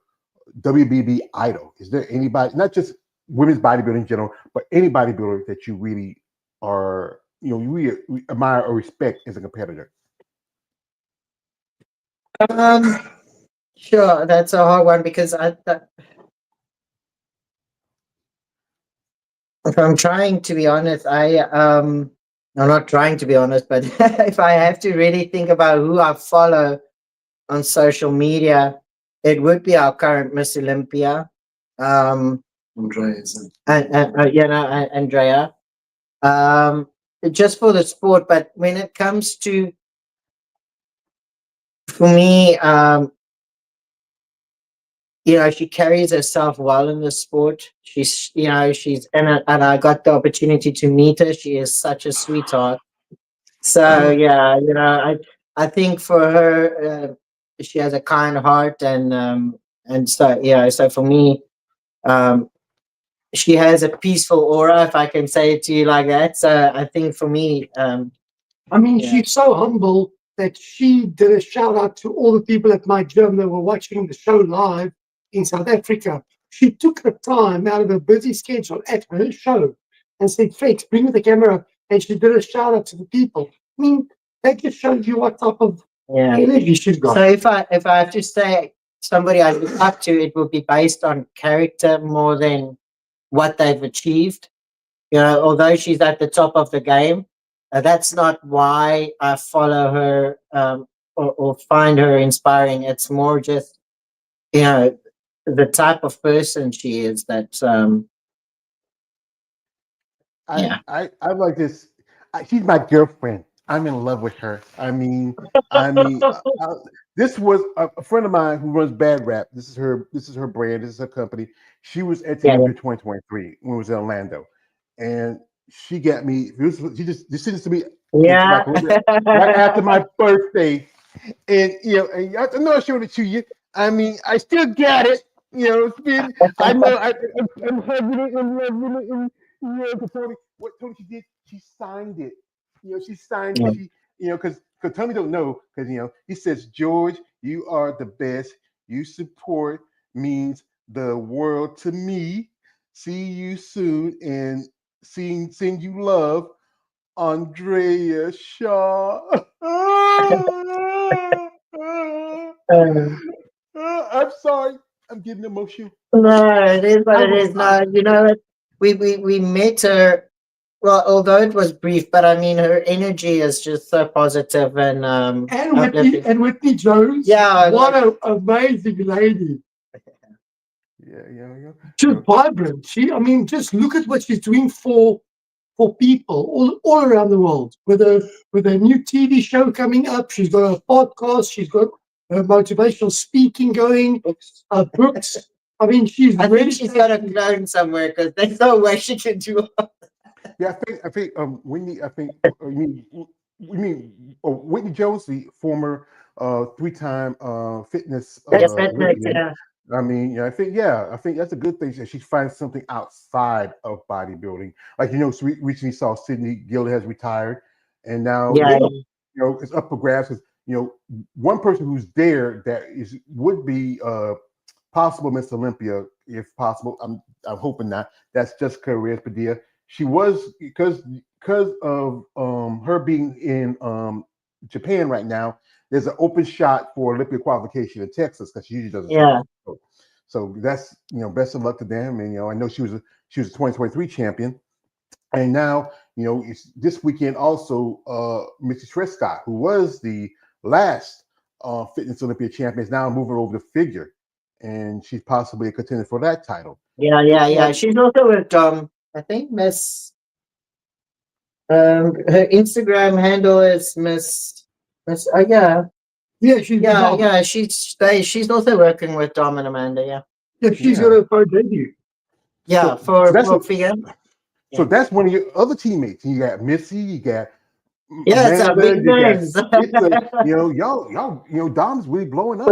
WBB idol? Is there anybody, not just women's bodybuilding in general, but any bodybuilder that you really are, you really admire or respect as a competitor? Sure, that's a hard one because if I'm trying to be honest, I'm not trying to be honest, but if I have to really think about who I follow on social media, it would be our current Miss Olympia, Andrea. Andrea. Just for the sport, but when it comes to, for me, she carries herself well in the sport. She's in it, and I got the opportunity to meet her. She is such a sweetheart. So yeah, I think for her, she has a kind heart, and so yeah, so for me, she has a peaceful aura, if I can say it to you like that. So I think for me, she's so humble that she did a shout out to all the people at my gym that were watching the show live in South Africa. She took her time out of her busy schedule at her show and said, "Fakes, bring me the camera," and she did a shout out to the people. That just shows you what type of energy she's got. So if I have to say somebody I look up to, it will be based on character more than what they've achieved. Although she's at the top of the game, that's not why I follow her or find her inspiring. It's more just the type of person she is. That I like this. She's my girlfriend. I'm in love with her. This was a friend of mine who runs Bad Rap. This is her brand. This is her company. She was at the Olympia 2023 when it was in Orlando, and she got me. She just sent it to me right after my birthday, and and I know I showed it to you. I still got it. It's been. I know. I'm hugging it and loving it. What Tony she did, she signed it. She signed it. She, because Tony don't know, because he says, "George, you are the best. You support means the world to me. See you soon and send you love, Andrea Shaw." I'm sorry. I'm getting emotional. No, it is what it is. No, we met her. Well, although it was brief, but her energy is just so positive and Whitney Jones. Yeah, what an amazing lady. Yeah. Just vibrant. Just look at what she's doing for people all around the world. With a new TV show coming up, she's got a podcast. She's got her motivational speaking going. Books. I think she's got a clone somewhere because there's no way she can do it. Yeah, I think Whitney. You mean Whitney Jones, the former 3-time fitness. Yeah. I think that's a good thing that she finds something outside of bodybuilding. Like we recently saw Sydney Gilda has retired, and now it's up for grabs. Because one person who's there that would be possible Miss Olympia if possible. I'm hoping not. That's Jessica Reyes Padilla. she was because of her being in Japan right now. There's an open shot for Olympic qualification in Texas because she usually doesn't. Yeah. So that's best of luck to them. And I know she was a 2023 champion, and now it's this weekend also. Mrs. Trescott, who was the last fitness Olympia champion, is now moving over to figure, and she's possibly a contender for that title. Yeah. She's also with I think Miss. Her Instagram handle is Miss. Yeah. She's also working with Dom and Amanda. Yeah, she's got a pro debut. Yeah, for figure. So that's one of your other teammates. You got Missy, you got it's a big names. y'all, Dom's really blowing up.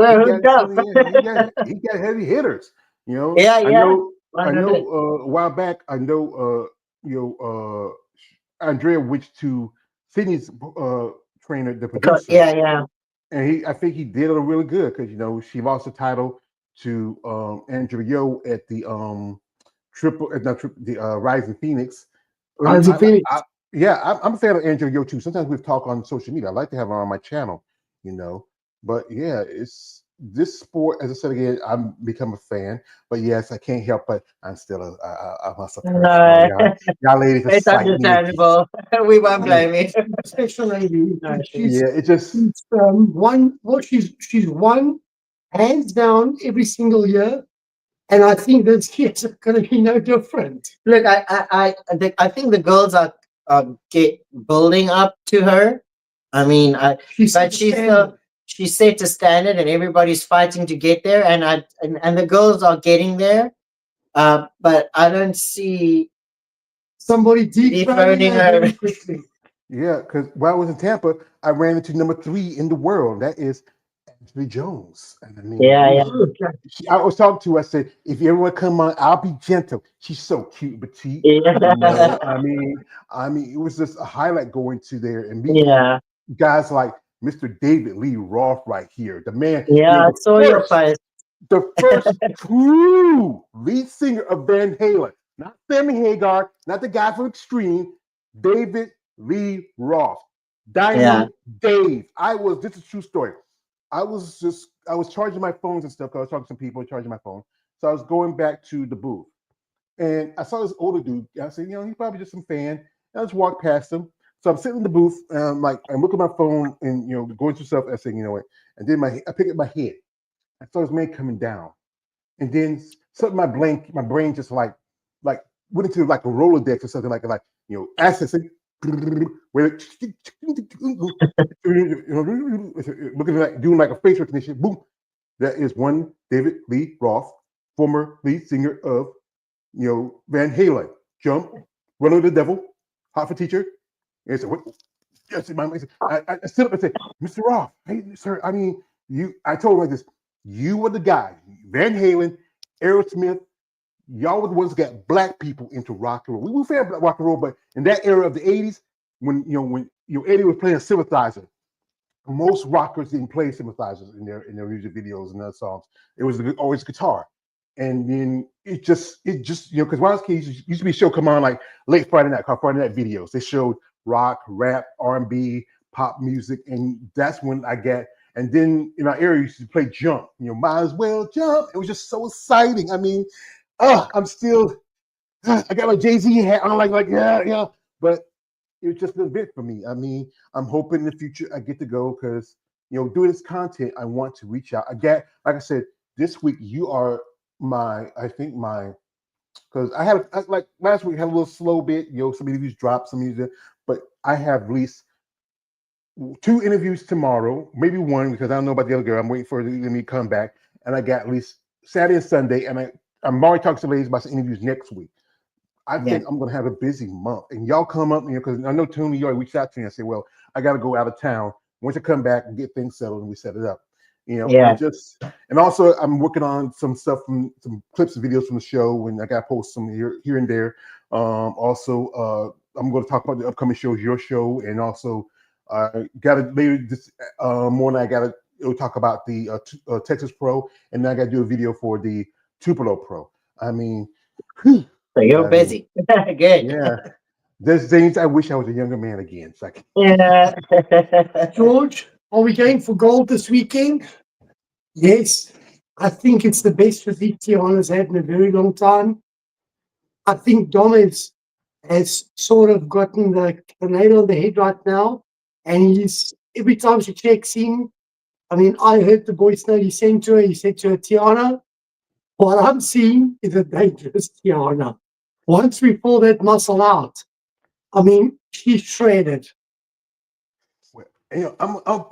He got heavy hitters. I know a while back, I know Andrea went to Sydney's trainer, the producer. Yeah. And I think he did it really good because she lost the title to Andrea Yo at the Rising Phoenix. Rising Phoenix. I'm a fan of Andrea Yo too. Sometimes we've talked on social media. I like to have her on my channel, But yeah, it's this sport. As I said again, I'm become a fan. But yes, I can't help but I'm still a supporter. No. Y'all ladies, it's understandable. We won't blame you. Special lady. It just one. Well, she's won hands down every single year. And I think this year's going to be no different. Look, I think the girls are building up to her. I mean, she's set to standard, and everybody's fighting to get there. And the girls are getting there. But I don't see somebody dethroning her very quickly. Yeah, because while I was in Tampa, I ran into number 3 in the world. That is Ashley Jones. And I mean, I was talking to her. I said, if you ever want to come on, I'll be gentle. She's so cute, petite. I mean, it was just a highlight going to there and meeting guys like Mr. David Lee Roth right here. The man. Yeah, I saw your fight. The first true lead singer of Van Halen, not Sammy Hagar, not the guy from Extreme, David Lee Roth. Dino Dave. This is a true story. I was charging my phones and stuff because I was talking to some people charging my phone. So I was going back to the booth. And I saw this older dude. I said, he's probably just some fan. And I just walked past him. So I'm sitting in the booth and I'm looking at my phone and going through stuff. I said, and then I pick up my head. I saw this man coming down. And then something my brain just like went into like a Rolodex or something like accessing. Looking like doing like a face recognition. Boom. That is one David Lee Roth, former lead singer of Van Halen. Jump, Run of the Devil, Hot for Teacher. And so I stood up and said, Mr. Roth, hey sir, I mean I told him like this, you were the guy, Van Halen, Aerosmith, y'all were the ones that got black people into rock and roll. We were fan of rock and roll, but in that era of the 80s, when Eddie was playing synthesizer, most rockers didn't play synthesizers in their music videos and other songs. It was always guitar. And then it just because when I was a kid, used to be a show come on like late Friday night, called Friday Night Videos. They showed rock, rap, R&B, pop music, and that's when I got. And then in our area, used to play Jump. Might as well jump. It was just so exciting. I mean, I'm still. I got my Jay-Z hat on, like yeah, but it was just a bit for me. I mean, I'm hoping in the future I get to go because doing this content, I want to reach out. Like I said, this week you are because I had like last week I had a little slow bit. Some interviews dropped, some music, but I have at least 2 interviews tomorrow, maybe 1 because I don't know about the other girl. I'm waiting for me to come back, and I got at least Saturday and Sunday, and I'm already talking to ladies about some interviews next week. I think I'm going to have a busy month, and y'all come up, because I know Tony, you already reached out to me and said, well, I got to go out of town. Once I come back and get things settled and we set it up, and also I'm working on some stuff from some clips and videos from the show, and I got to post some here and there. Also, I'm going to talk about the upcoming shows, your show, and also got to later this morning, I got to talk about the Texas Pro, and then I got to do a video for the Tupelo Pro. I mean, So you're I mean, busy. Good. yeah. There's things I wish I was a younger man again. It's like, Yeah. George, are we going for gold this weekend? Yes. I think it's the best physique Tiana's had in a very long time. I think Dom has sort of gotten the nail on the head right now. And every time she checks in, I mean, I heard the voice note he sent to her. He said to her, Tiana, what I'm seeing is a dangerous Tiana. Once we pull that muscle out, I mean, she's shredded. well,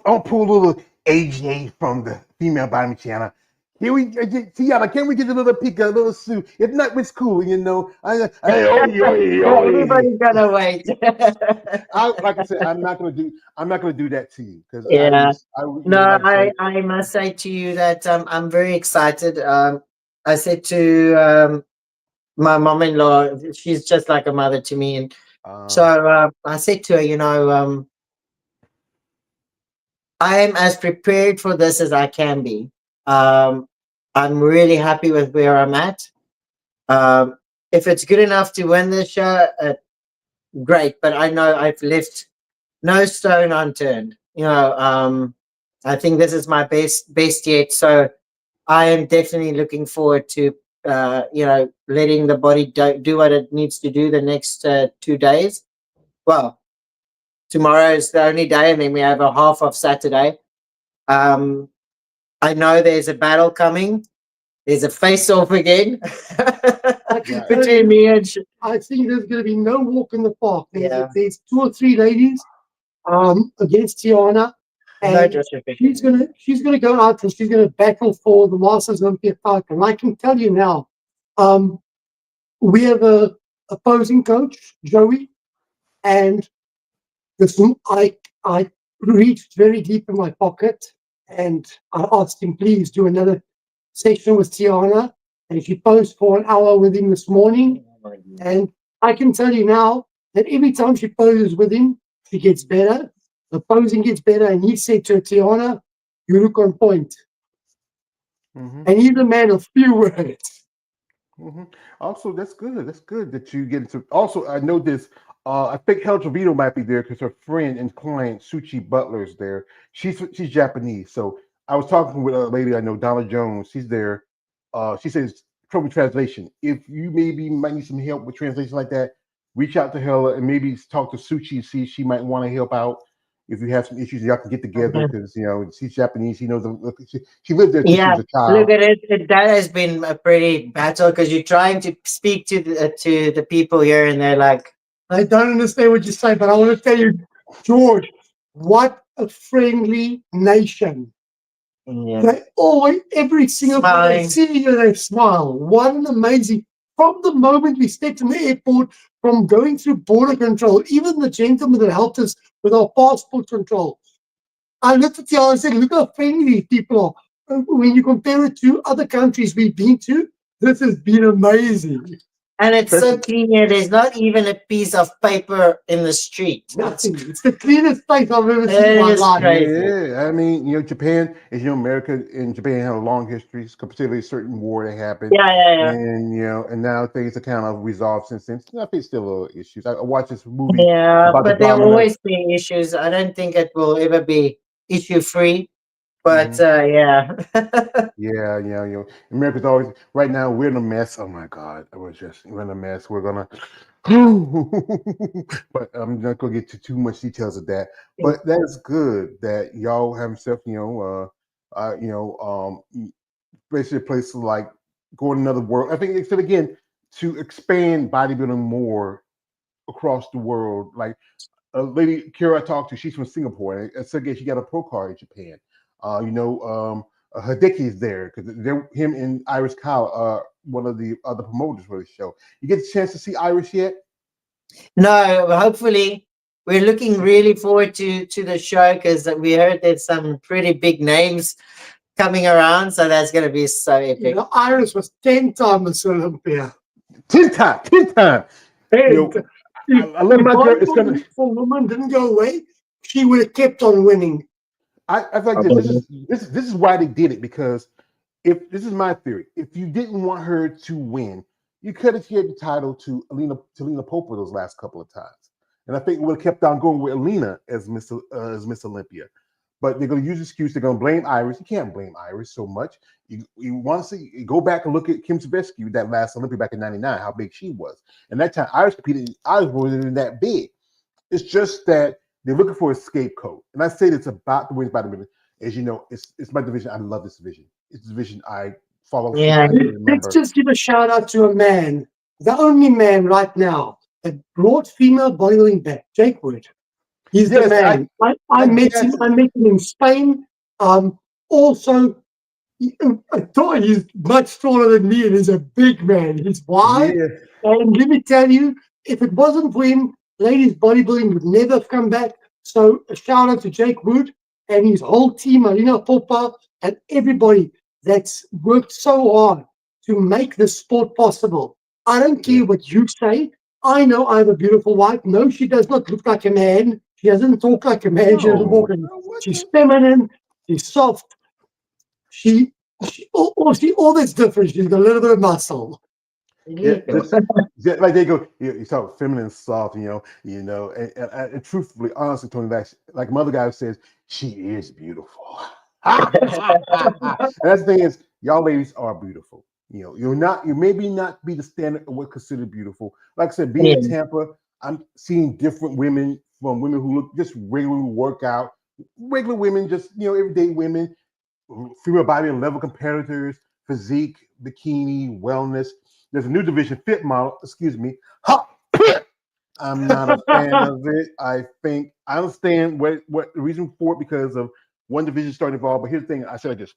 I'll pull a little AJ from the female body channel. Here we Tiana, can we get a little peek, a little suit? If not, it's cool, you know. Everybody's gonna wait. Like I said, I'm not gonna do that to you because Yeah. you No, know, like I said, I must say to you that I'm very excited. I said to my mom-in-law, she's just like a mother to me, and so I said to her, you know, I am as prepared for this as I can be. I'm really happy with where I'm at. If it's good enough to win this show, great. But I know I've left no stone unturned. You know, I think this is my best yet. So I am definitely looking forward to, you know, letting the body do what it needs to do the next 2 days. Well, tomorrow is the only day, and then we have a half of Saturday. I know there's a battle coming. There's a face-off again between me and. I think there's going to be no walk in the park. Yeah. There's 2 or 3 ladies against Tiana, and she's gonna go out and she's gonna battle for the Masters Olympia title. And I can tell you now, we have a opposing coach, Joey, and listen, I reached very deep in my pocket and I asked him, please do another session with Tiana. And she posed for an hour with him this morning. And I can tell you now that every time she poses with him, she gets better. The posing gets better. And he said to her, Tiana, you look on point. And he's a man of few words. Also, that's good. That's good that you get into. Also, I know this. I think Hel Trevino might be there because her friend and client Suchi Butler is there. She's Japanese. So I was talking with a lady I know, Donna Jones. She's there. She says trouble translation. If you might need some help with translation like that, reach out to her and maybe talk to Suchi and see if she might want to help out. If you have some issues, y'all can get together because you know she's Japanese. She knows she lived there since she was a child. Look at it. That has been a pretty battle because you're trying to speak to the people here, and they're like, I don't understand what you say, but I want to tell you, George, what a friendly nation. yeah. They always, every single time they see you, they smile. What an amazing, from the moment we stepped in the airport, from going through border control, even the gentleman that helped us with our passport control. I looked at you and said, look how friendly these people are. When you compare it to other countries we've been to, this has been amazing. And it's so clean here. There's not even a piece of paper in the street. Nothing. It's the cleanest place I've ever seen in my life. Yeah, I mean, you know, Japan, as you know, America and Japan have a long history, particularly a certain war that happened. Yeah. And you know, and now things are kind of resolved since then. I think still little issues. I watched this movie. Yeah, but there will always be issues. I don't think it will ever be issue free. But yeah. Yeah, you know, America's always right now. We're in a mess. Oh my God, we're in a mess. We're gonna, but I'm not gonna get to too much details of that. But that's good that y'all have yourself, basically places like going another world. I think except again to expand bodybuilding more across the world. Like a lady Kira I talked to, she's from Singapore, and so again she got a pro card in Japan. Hideki is there because him and Iris Kyle are one of the other promoters for the show. You get a chance to see Iris yet? No, hopefully. We're looking really forward to the show because we heard there's some pretty big names coming around, so that's going to be so epic. You know, Iris was 10 times Olympia. 10 times. If I love my girl. It's gonna. For woman didn't go away, she would have kept on winning. I like this is why they did it, because if this is my theory, if you didn't want her to win, you could have given the title to Alina Popa those last couple of times, and I think we would have kept on going with Alina as Miss Olympia. But they're going to use the excuse. They're going to blame Iris. You can't blame Iris so much. You want to see, you go back and look at Kim Sabescu, that last Olympia back in '99, how big she was. And that time, Iris competed. Iris wasn't that big. It's just that they're looking for a scapegoat. And I say this about the women's bodybuilding. As you know, it's my division. I love this division. It's a division I follow. Yeah. Let's just give a shout out to a man, the only man right now that brought female bodybuilding back, Jake Wood. He's the man. I met him. I met him in Spain. Also, I thought he's much taller than me, and he's a big man. He's wide. Yeah. And let me tell you, if it wasn't for him, ladies bodybuilding would never have come back. So a shout out to Jake Wood and his whole team, Alina Popa, and everybody that's worked so hard to make this sport possible. I don't care what you say. I know I have a beautiful wife. No, she does not look like a man. She doesn't talk like a man. She doesn't walk. She's feminine. She's soft. All that's different. She's got a little bit of muscle. Yeah, like they go, you talk feminine, soft, and truthfully, honestly, Tony, like my other guy says, she is beautiful. And that's the thing is, y'all ladies are beautiful. You maybe not be the standard of what's considered beautiful. Like I said, being in Tampa, I'm seeing different women, from women who look just regularly work out, regular women, just everyday women, female body level competitors, physique, bikini, wellness. There's a new division, fit model. Excuse me. I'm not a fan of it. I think I understand what the reason for it, because of one division starting to evolve. But here's the thing: I said like this: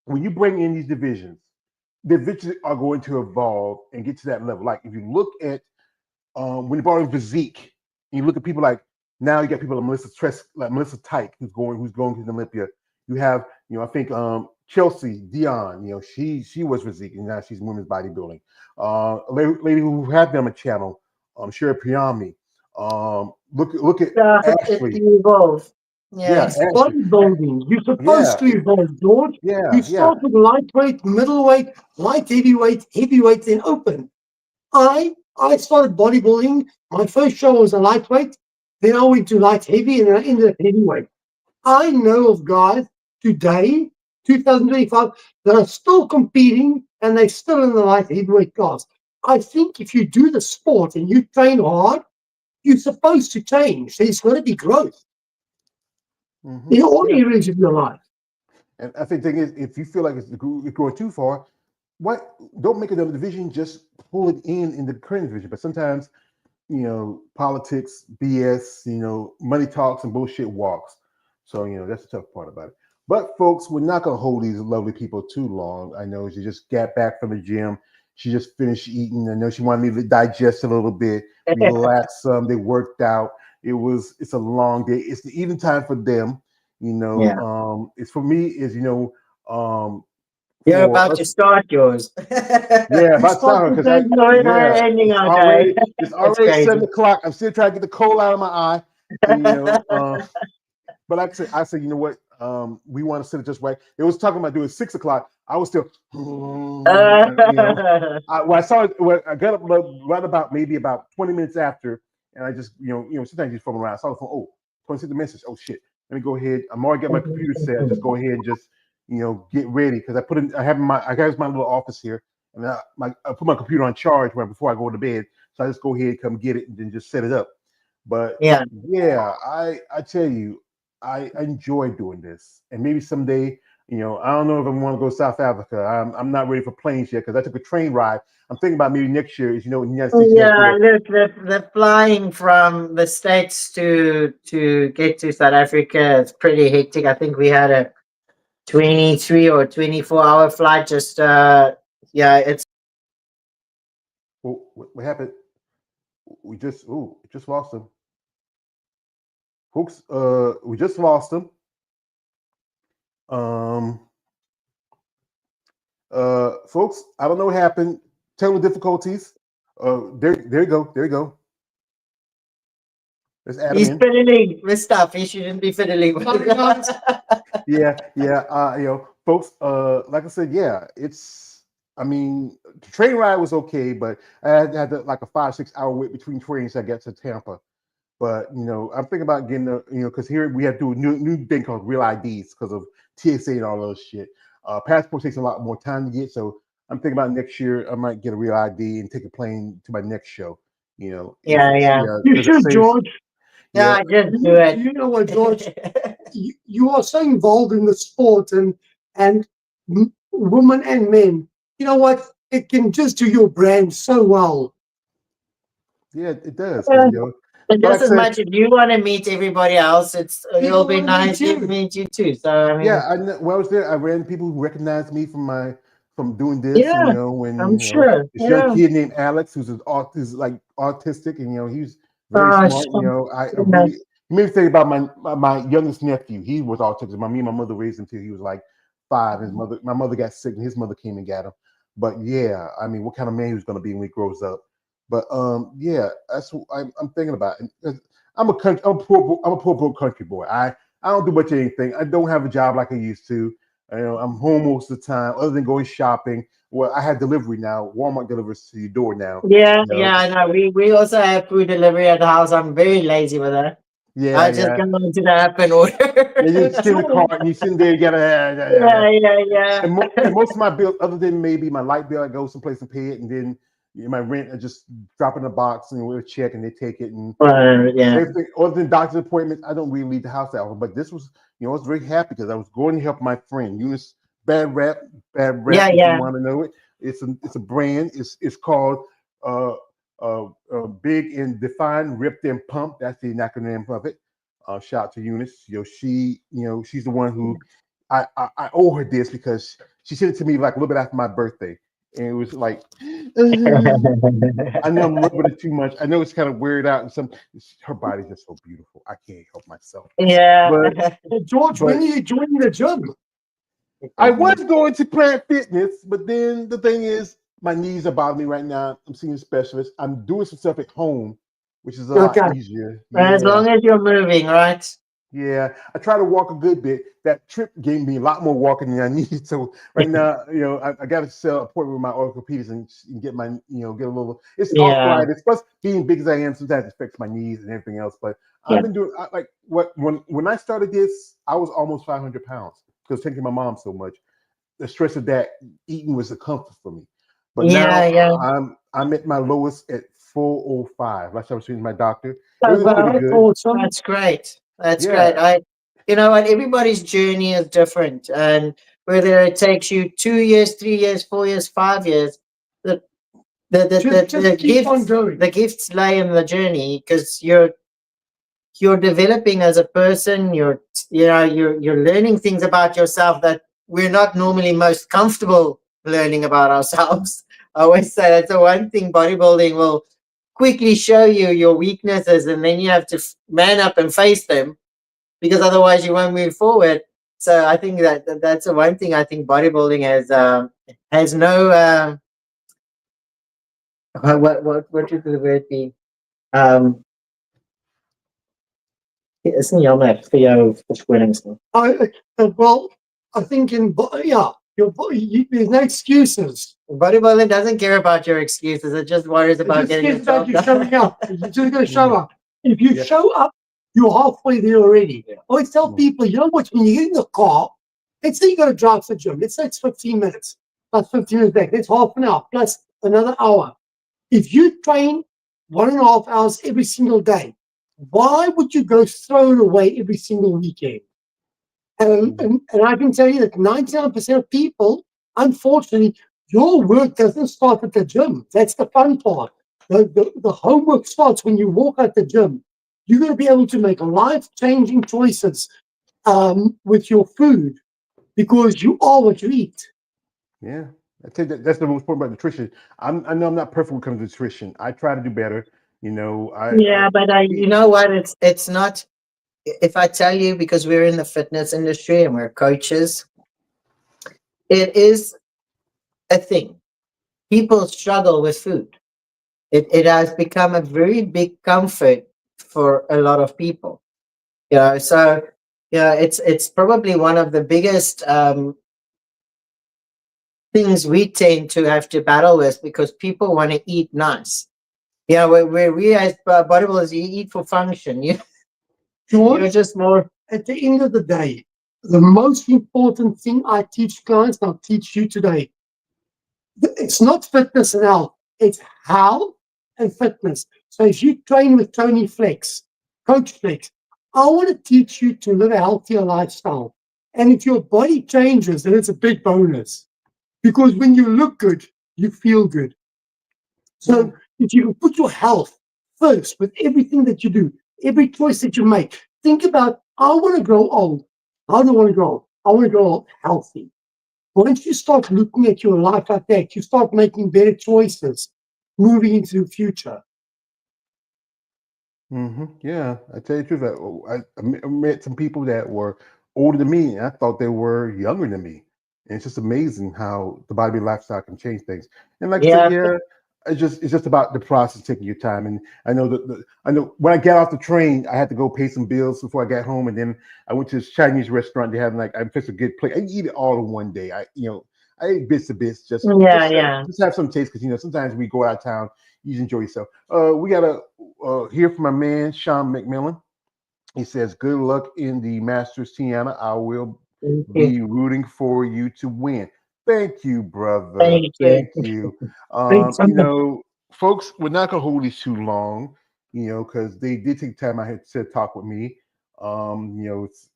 when you bring in these divisions, they eventually are going to evolve and get to that level. Like if you look at when you brought in physique, and you look at people like, now you got people like Melissa Tyke, who's going to Olympia. You have, I think Chelsea Dion, she was physique, and now she's women's bodybuilding. A lady who had them a channel, Sherry Piami. Look at Ashley. Evolve. Yeah, bodybuilding. You're supposed to evolve, George. Yeah, you start with lightweight, middleweight, light heavyweight, then open. I started bodybuilding. My first show was a lightweight. Then I went to light heavy, and I ended up heavyweight. I know of guys today, 2025, that are still competing, and they're still in the light heavyweight class. I think if you do the sport and you train hard, you're supposed to change. There's going to be growth in all areas of your life. And I think the thing is, if you feel like it's going too far, don't make another division, just pull it in the current division. But sometimes, politics, BS, money talks and bullshit walks. So, that's the tough part about it. But folks, we're not going to hold these lovely people too long. I know she just got back from the gym. She just finished eating. I know she wanted me to digest a little bit, relax some. They worked out. It's a long day. It's the evening time for them. It's for me is, you're about to start yours. Yeah, about to start because it's already 7 o'clock. I'm still trying to get the cold out of my eye. And, but I said, you know what? We want to sit it just right. It was talking about doing 6 o'clock. I was still, I got up right about maybe about 20 minutes after, and I just, sometimes you phone around. I saw the phone. Oh, 26 message. Oh shit. Let me go ahead. I'm already got my computer set. I just go ahead and just, get ready, because I have my little office here, and I put my computer on charge before I go to bed. So I just go ahead, come get it, and then just set it up. But yeah, I tell you, I enjoy doing this, and maybe someday, I don't know if I want to go to South Africa. I'm not ready for planes yet, because I took a train ride. I'm thinking about maybe next year, in the United States. Yeah, the flying from the States to get to South Africa, it's pretty hectic. I think we had a 23 or 24-hour flight. Just it's. Well, what happened? We just lost him. Folks, we just lost him. Folks, I don't know what happened. Technical difficulties. There you go. Let's add He's him in. fiddling with stuff he shouldn't be fiddling with. Yeah. Folks, like I said, it's I mean, the train ride was okay, but I had like a 5-6 hour wait between trains to get to Tampa. But I'm thinking about getting because here we have to do a new thing called real IDs because of TSA and all those shit. Passport takes a lot more time to get, so I'm thinking about next year I might get a real ID and take a plane to my next show. Yeah. You because it should, saves. George. Yeah, just do it. You know what, George? You are so involved in the sport and women and men. You know what? It can just do your brand so well. Yeah, it does because Yeah. But but just like I as said, much if you want to meet everybody else, it'll People be want to meet nice to you. meet you too. So I mean, yeah, when I was there, I ran people who recognized me from doing this, and yeah, I'm sure. this young Yeah. kid named Alex who's like autistic, and he's very Gosh. smart. I Yeah. really he made me think about my youngest nephew. He was autistic. Me and my mother raised him till he was like 5. My mother got sick, and his mother came and got him. But yeah, I mean, what kind of man he was going to be when he grows up? But yeah, that's what I'm thinking about. And I'm a poor broke country boy. I don't do much of anything. I don't have a job like I used to. I'm home most of the time, other than going shopping. Well, I have delivery now. Walmart delivers to your door now. Yeah, I know. We also have food delivery at the house. I'm very lazy with that. Yeah, I just yeah. go into the app and order. And you just get in the car and you sit there, you gotta, Yeah. and most of my bills, other than maybe my light bill, I go someplace and pay it, and then my rent, I just drop in a box and with a check, and they take it, and Yeah. everything. Other than doctor's appointments, I don't really leave the house that often. But this was, I was very happy because I was going to help my friend Eunice. Bad rap. If you Yeah. want to know it, it's a brand. It's called uh, Big and Defined, Ripped and Pumped. That's the acronym of it. Shout out to Eunice. She's the one who I owe her this because she sent it to me like a little bit after my birthday, and it was like, I know I'm rubbing it too much. I know it's kind of weird out, and her body's just so beautiful. I can't help myself. Yeah. But George, when are you joining the gym? I was going to Planet Fitness, but then the thing is, my knees are bothering me right now. I'm seeing a specialist. I'm doing some stuff at home, which is a lot Okay. easier. As Yeah. long as you're moving, right? Yeah, I try to walk a good bit. That trip gave me a lot more walking than I need. So right now, I got to set an appointment with my orthopedist and get my, get a little. It's Yeah. arthritis. Plus, being big as I am, sometimes it affects my knees and everything else. But I've been doing when I started this, I was almost 500 pounds because taking my mom so much. The stress of that eating was a comfort for me. But now Yeah. I'm at my lowest at 405. Last time I was seeing my doctor, Oh, everything's well, pretty good. Awesome. that's great. That's Yeah. great. You know what? Everybody's journey is different, and whether it takes you 2 years, 3 years, 4 years, 5 years, the Just keep on going. the gifts lay in the journey because you're developing as a person. You're learning things about yourself that we're not normally most comfortable learning about ourselves. I always say that's the one thing bodybuilding will quickly show you your weaknesses, and then you have to man up and face them because otherwise you won't move forward. So I think that's the one thing I think bodybuilding has no what should the word be? Is nie jammer vir jou verskonings nie. Well, I think there's no excuses. Bodybuilding doesn't care about your excuses. It just worries about It just getting cares about yourself you done. showing up. You're just going to show up. If you Yeah. show up, you're halfway there already. I always tell people, you know what, when you get in the car, let's say you got to drive to the gym. Let's say it's 15 minutes. Plus 15 minutes back. That's half an hour plus another hour. If you train 1.5 hours every single day, why would you go throw it away every single weekend? And I can tell you that 99% of people, unfortunately, your work doesn't start at the gym. That's the fun part. The homework starts when you walk out the gym. You're going to be able to make life-changing choices with your food because you are what you eat. Yeah, I think that's the most important about nutrition. I know I'm not perfect when it comes to nutrition. I try to do better. But you know what? It's not. If I tell you, because we're in the fitness industry and we're coaches, it is a thing. People struggle with food. It has become a very big comfort for a lot of people. So it's probably one of the biggest things we tend to have to battle with because people want to eat nice. You know, where we as bodybuilders, you eat for function. You're just more. At the end of the day, the most important thing I teach clients, and I'll teach you today, it's not fitness and health, it's how and fitness. So if you train with Tony Flex, Coach Flex, I want to teach you to live a healthier lifestyle. And if your body changes, then it's a big bonus. Because when you look good, you feel good. So if you can put your health first with everything that you do, every choice that you make, think about, I want to grow old. How do I want to grow old? I want to grow old healthy. Once you start looking at your life like that, you start making better choices moving into the future. Yeah, I tell you the truth. I met some people that were older than me, and I thought they were younger than me. And it's just amazing how the bodybuilding lifestyle can change things. And like I said, Yeah. it's just about the process, taking your time. And I know I know when I got off the train, I had to go pay some bills before I got home, and then I went to this Chinese restaurant. They had I picked a good plate. I didn't eat it all in one day. I ate bits of bits, just have some taste because sometimes we go out of town, you enjoy yourself. We got to hear from my man Sean McMillan. He says, "Good luck in the Masters, Tiana. I will be rooting for you to win." Thank you, brother. Thank Thank you. you. Thanks. Folks, we're not gonna hold these too long, because they did take time out here to talk with me.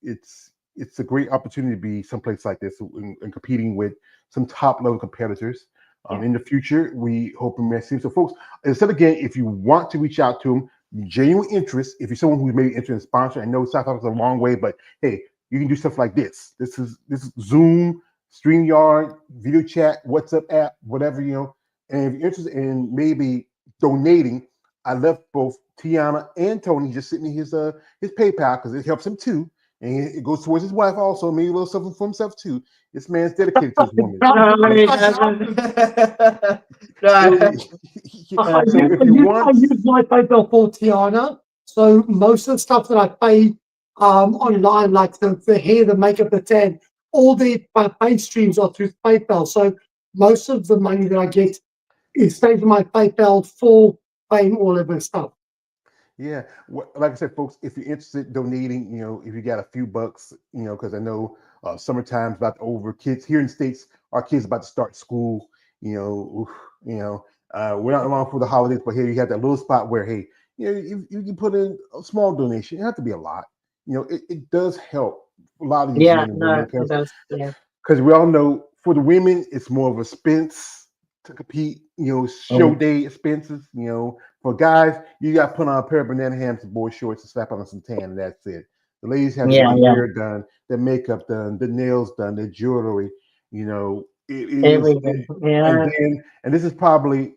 It's a great opportunity to be someplace like this and competing with some top level competitors. In the future, we hope and may see. So, folks, instead again, if you want to reach out to them, genuine interest, if you're someone who's maybe interested in sponsor, I know South Africa's a long way, but hey, you can do stuff like this. This is Zoom, StreamYard, video chat, WhatsApp app, whatever, And if you're interested in maybe donating, I left both Tiana and Tony just sitting in his PayPal because it helps him too. And it goes towards his wife also, maybe a little something for himself too. This man's dedicated to his woman. No, he doesn't. No. I So if you want, use my PayPal for Tiana. So most of the stuff that I pay online, like the hair, the makeup, the tan, all the pay streams are through PayPal. So most of the money that I get is saved in my PayPal for paying all of the stuff. yeah, like I said, folks, if you're interested in donating, if you got a few bucks, because I know summertime's about over. Kids here in the States, our kids about to start school. We're not long for the holidays, but here you have that little spot where, hey, you can put in a small donation. It doesn't have to be a lot. It does help a lot of these men and women because we all know for the women it's more of a expense to compete. Show day expenses. For guys, you got to put on a pair of banana hams and boy shorts and slap on some tan, and that's it. The ladies have to get their hair done, their makeup done, the nails done, their jewelry. It is, and this is probably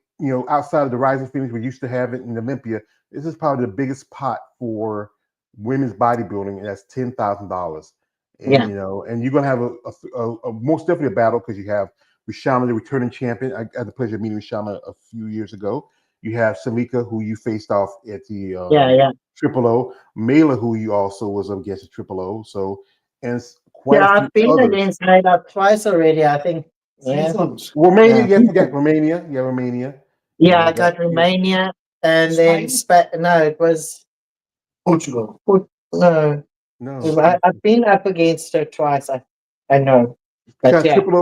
outside of the Rising Phoenix, we used to have it in Olympia. This is probably the biggest pot for women's bodybuilding, and that's $10,000. And and you're gonna have a most definitely a battle because you have Rishama, the returning champion. I had the pleasure of meeting Rishama a few years ago. You have Salika, who you faced off at the Triple O. Mela, who you also was against the Triple O. So, and quite a few I've been others. against Mela twice already, I think. Romania, you forget Romania. Yeah, Romania. Yeah, I got Romania, and then no, it was Portugal. No, I've been up against her twice. I know. But Triple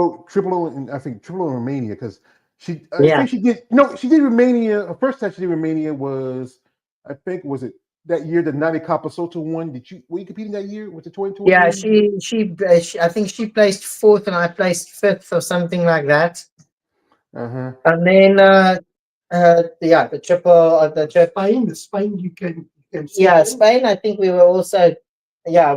O, and I think Triple O in Romania because I think she did. No, she did Romania. Her first time she did Romania was, I think, was it that year the Nani Capasota won? Were you competing that year with the 2020? Yeah, she I think she placed 4th and I placed 5th or something like that. And then the triple the Spain you can Spain. I think we were also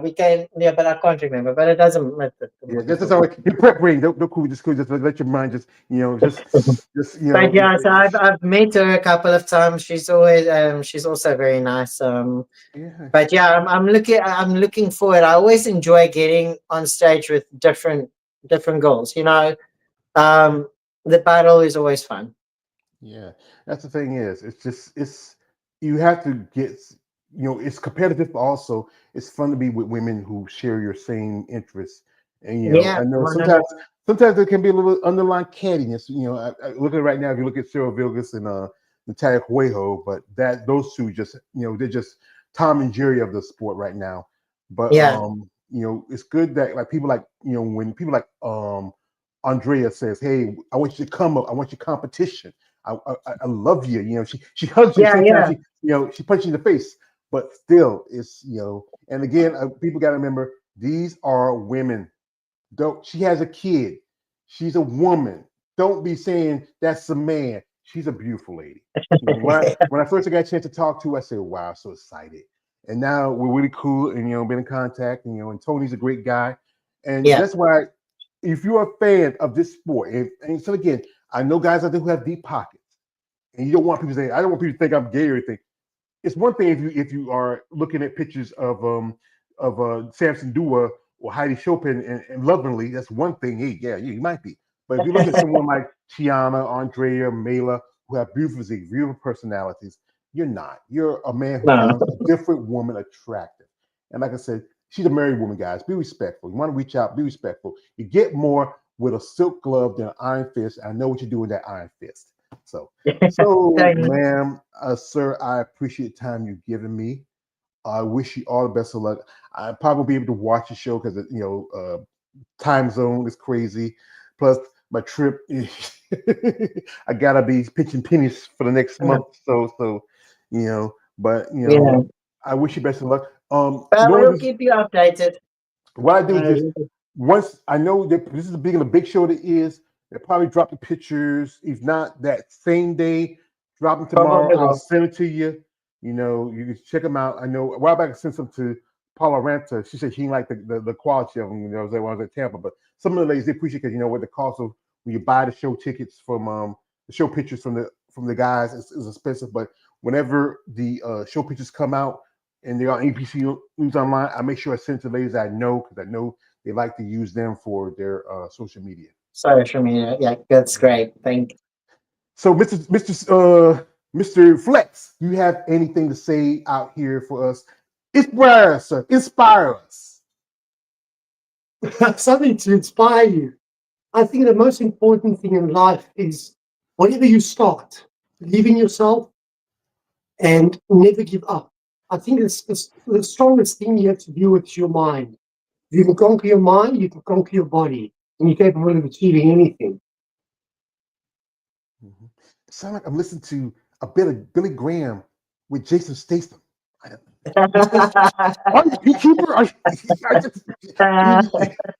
we came but I can't remember. But it doesn't matter. Yeah, that's all right. In prep brain, don't cool. Just let your mind just But yeah, so I've met her a couple of times. She's always she's also very nice. But yeah, I'm looking forward. I always enjoy getting on stage with different girls. The battle is always fun. Yeah, that's the thing is, it's you have to get, it's competitive, but also it's fun to be with women who share your same interests. And I know sometimes there can be a little underlying cattiness. You know, look at it right now. If you look at Cheryl Vilgas and Natalia Cuejo, but those two just, you know, they're just Tom and Jerry of the sport right now. But you know, it's good that like people like, you know, when people like Andrea says, "Hey, I want you to come up. I want your competition. I love you." You know, she hugs you. Sometimes she, you know, she punches you in the face, but still, it's, you know. And again, people got to remember, these are women. Don't, she has a kid. She's a woman. Don't be saying that's a man. She's a beautiful lady. You know, when I first got a chance to talk to her, I said, "Wow, so excited." And now we're really cool, and you know, been in contact, and you know, and Tony's a great guy, and that's why, if you're a fan of this sport, and so again, I know guys out there who have deep pockets, and you don't want people to say, I don't want people to think I'm gay or anything. It's one thing if you are looking at pictures of Samson Dua or Heidi Chopin and lovingly, that's one thing. Hey, yeah, you might be. But if you look at someone like Tiana, Andrea, Mela, who have beautiful physiques, beautiful personalities, you're not. You're a man who finds a different woman attractive. And like I said, she's a married woman, guys. Be respectful. You want to reach out, be respectful. You get more with a silk glove than an iron fist. I know what you do with that iron fist. So ma'am, sir, I appreciate the time you've given me. I wish you all the best of luck. I probably won't be able to watch the show because, you know, time zone is crazy. Plus, my trip, I gotta be pitching pennies for the next month. So, you know, but you know, I wish you best of luck. But we'll keep you updated. What I do is just, once I know that this is the beginning of a big show that is, they'll probably drop the pictures. If not that same day, drop them tomorrow. I'll send it to you. You know, you can check them out. I know a while back I sent some to Paula Ranta. She said she didn't like the quality of them. You know, when I was at Tampa, but some of the ladies, they appreciate, because you know what, the cost of when you buy the show tickets from the show pictures from the guys is expensive. But whenever the show pictures come out and they're on APC News Online, I make sure I send to ladies I know, because I know they like to use them for their social media. Social media, yeah, that's great. Thank you. So, Mr. Flex, you have anything to say out here for us? Inspire us, sir. Inspire us. Something to inspire you. I think the most important thing in life is, whatever you start, believe in yourself and never give up. I think it's the strongest thing you have to do with your mind. If you can conquer your mind, you can conquer your body, and you're capable of achieving anything. Mm-hmm. It sounds like I'm listening to a bit of Billy Graham with Jason Statham. Are you a beekeeper?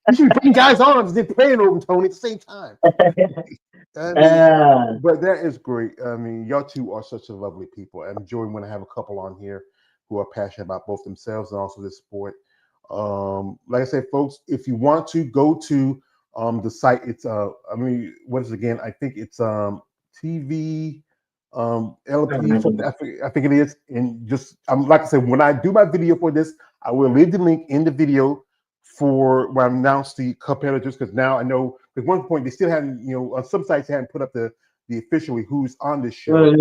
You should be putting guys' arms and praying over them, Tony, at the same time. But that is great. I mean, y'all two are such a lovely people. I'm enjoying when I have a couple on here who are passionate about both themselves and also this sport. Like I said, folks, if you want to go to the site, it's I mean, what is it again? I think it's TV LP, something, I think it is. And just like I said, when I do my video for this, I will leave the link in the video for when I announce the competitors, because now I know at one point they still hadn't, you know, on some sites they hadn't put up the officially who's on this show.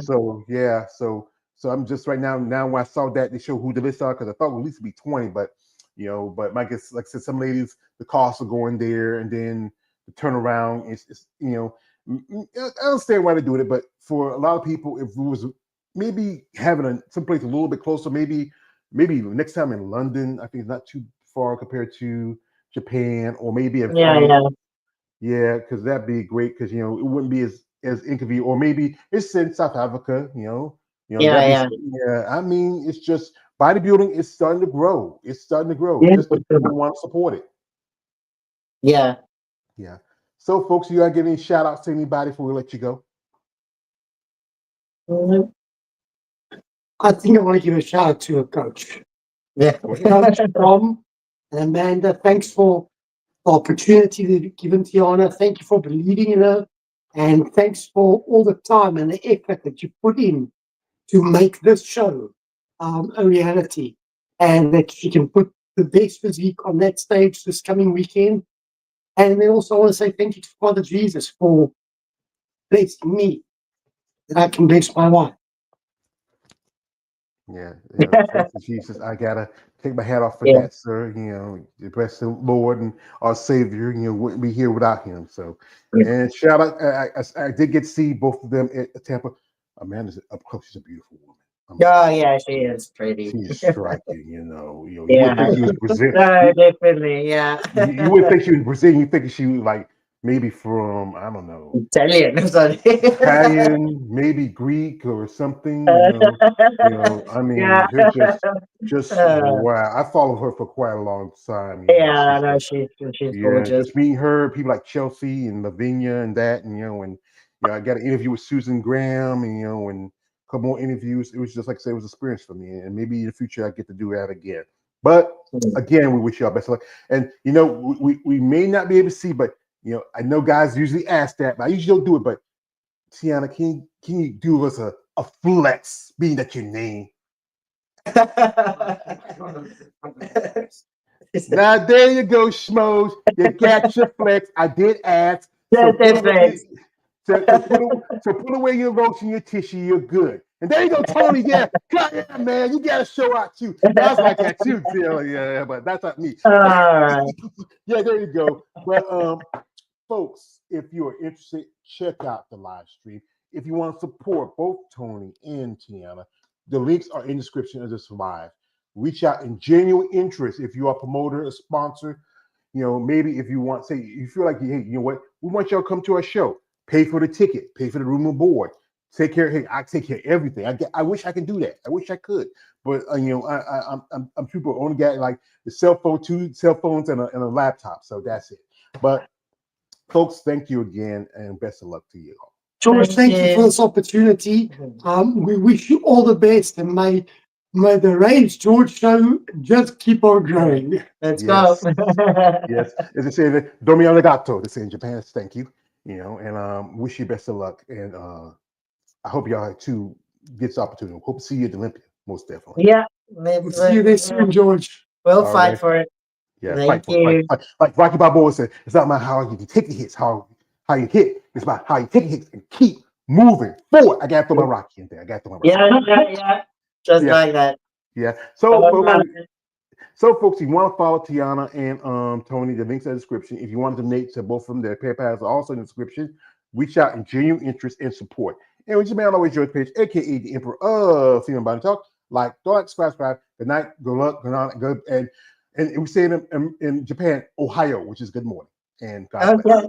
So yeah, so I'm just right now when I saw that they show who the list are, because I thought it would at least be 20, but you know, but I guess, like I said, some ladies, the costs are going there, and then the turnaround is you know, I understand why they're doing it, but for a lot of people, if it was maybe having someplace a little bit closer, maybe next time in London, I think it's not too far compared to Japan, or maybe in France. Yeah, because that'd be great, because you know, it wouldn't be as inconvenient, or maybe it's in South Africa, you know. Yeah. I mean, it's just bodybuilding is starting to grow. It's starting to grow. Just people want to support it. Yeah. So, folks, you gotta give any shout outs to anybody before we let you go? I think I want to give a shout out to a coach. Yeah. Coach Tom and Amanda, thanks for the opportunity that you've given Tiana. Thank you for believing in her. And thanks for all the time and the effort that you put in to make this show a reality. And that she can put the best physique on that stage this coming weekend. And then also I want to say thank you to Father Jesus for blessing me, that I can bless my wife. Yeah, Jesus, I gotta take my hat off for Yeah. that, sir. Bless the Lord and our Savior. Wouldn't be here without Him. So, and shout out, I did get to see both of them at Tampa. Amanda's up close. She's a beautiful woman. Oh, yeah, she is pretty. She's striking. You wouldn't Yeah. think she was Brazilian. No, definitely, yeah. You wouldn't think she was Brazilian. You think she was like maybe from, I don't know, Italian or something. Italian, maybe Greek or something. I mean, Yeah. they're just Uh, wow. I followed her for quite a long time. yeah, I She's know like, she's yeah, gorgeous. just meeting her, people like Chelsea and Lavinia and that, and I got an interview with Susan Graham, and a couple more interviews. It was just like I said, it was an experience for me, and maybe in the future I get to do that again. But again, we wish y'all best of luck. And we may not be able to see, but I know guys usually ask that, but I usually don't do it. But Tiana, can you do us a flex, being that your name? Now there you go, schmoes. You got your flex. I did ask. So put away your roach and your tissue. You're good. And there you go, Tony. Yeah, man, you got to show out too. Guys like that too, yeah, but that's not me. Yeah, there you go. But folks, if you are interested, check out the live stream. If you want to support both Tony and Tiana, the links are in the description of this live. Reach out in genuine interest. If you are a promoter, a sponsor, maybe if you want, say, you feel like, hey, you know what, we want y'all to come to our show, pay for the ticket, pay for the room and board, take care. Hey, I take care of everything. I wish I could do that. I wish I could, but I'm people only got like the cell phone, 2 cell phones, and a laptop. So that's it. But folks, thank you again, and best of luck to you all. George, thank you for this opportunity. We wish you all the best, and may the Range George show just keep on growing. Let's go. Yes, as I say, domi arigato. They say in Japan, thank you. And wish you best of luck. And I hope y'all too gets the opportunity. Hope to see you at the Olympia, most definitely. Yeah, We'll see you there soon, George. We'll fight for it. Yeah, Thank fight. Like Rocky Balboa said, it's not about how you take the hits, how you hit. It's about how you take the hits and keep moving forward. I got to throw my Rocky in there. Yeah. Just like that. Yeah. So, folks, if you want to follow Tiana and Tony, the links in the description. If you want to donate to both of them, their PayPal are also in the description. Reach out in genuine interest and support. And we just may always George Page, aka the Emperor of Female Body Talk. Like, don't subscribe. Good night. Good luck. Good night. Good. And we say it in Japan, Ohio, which is good morning. And God bless.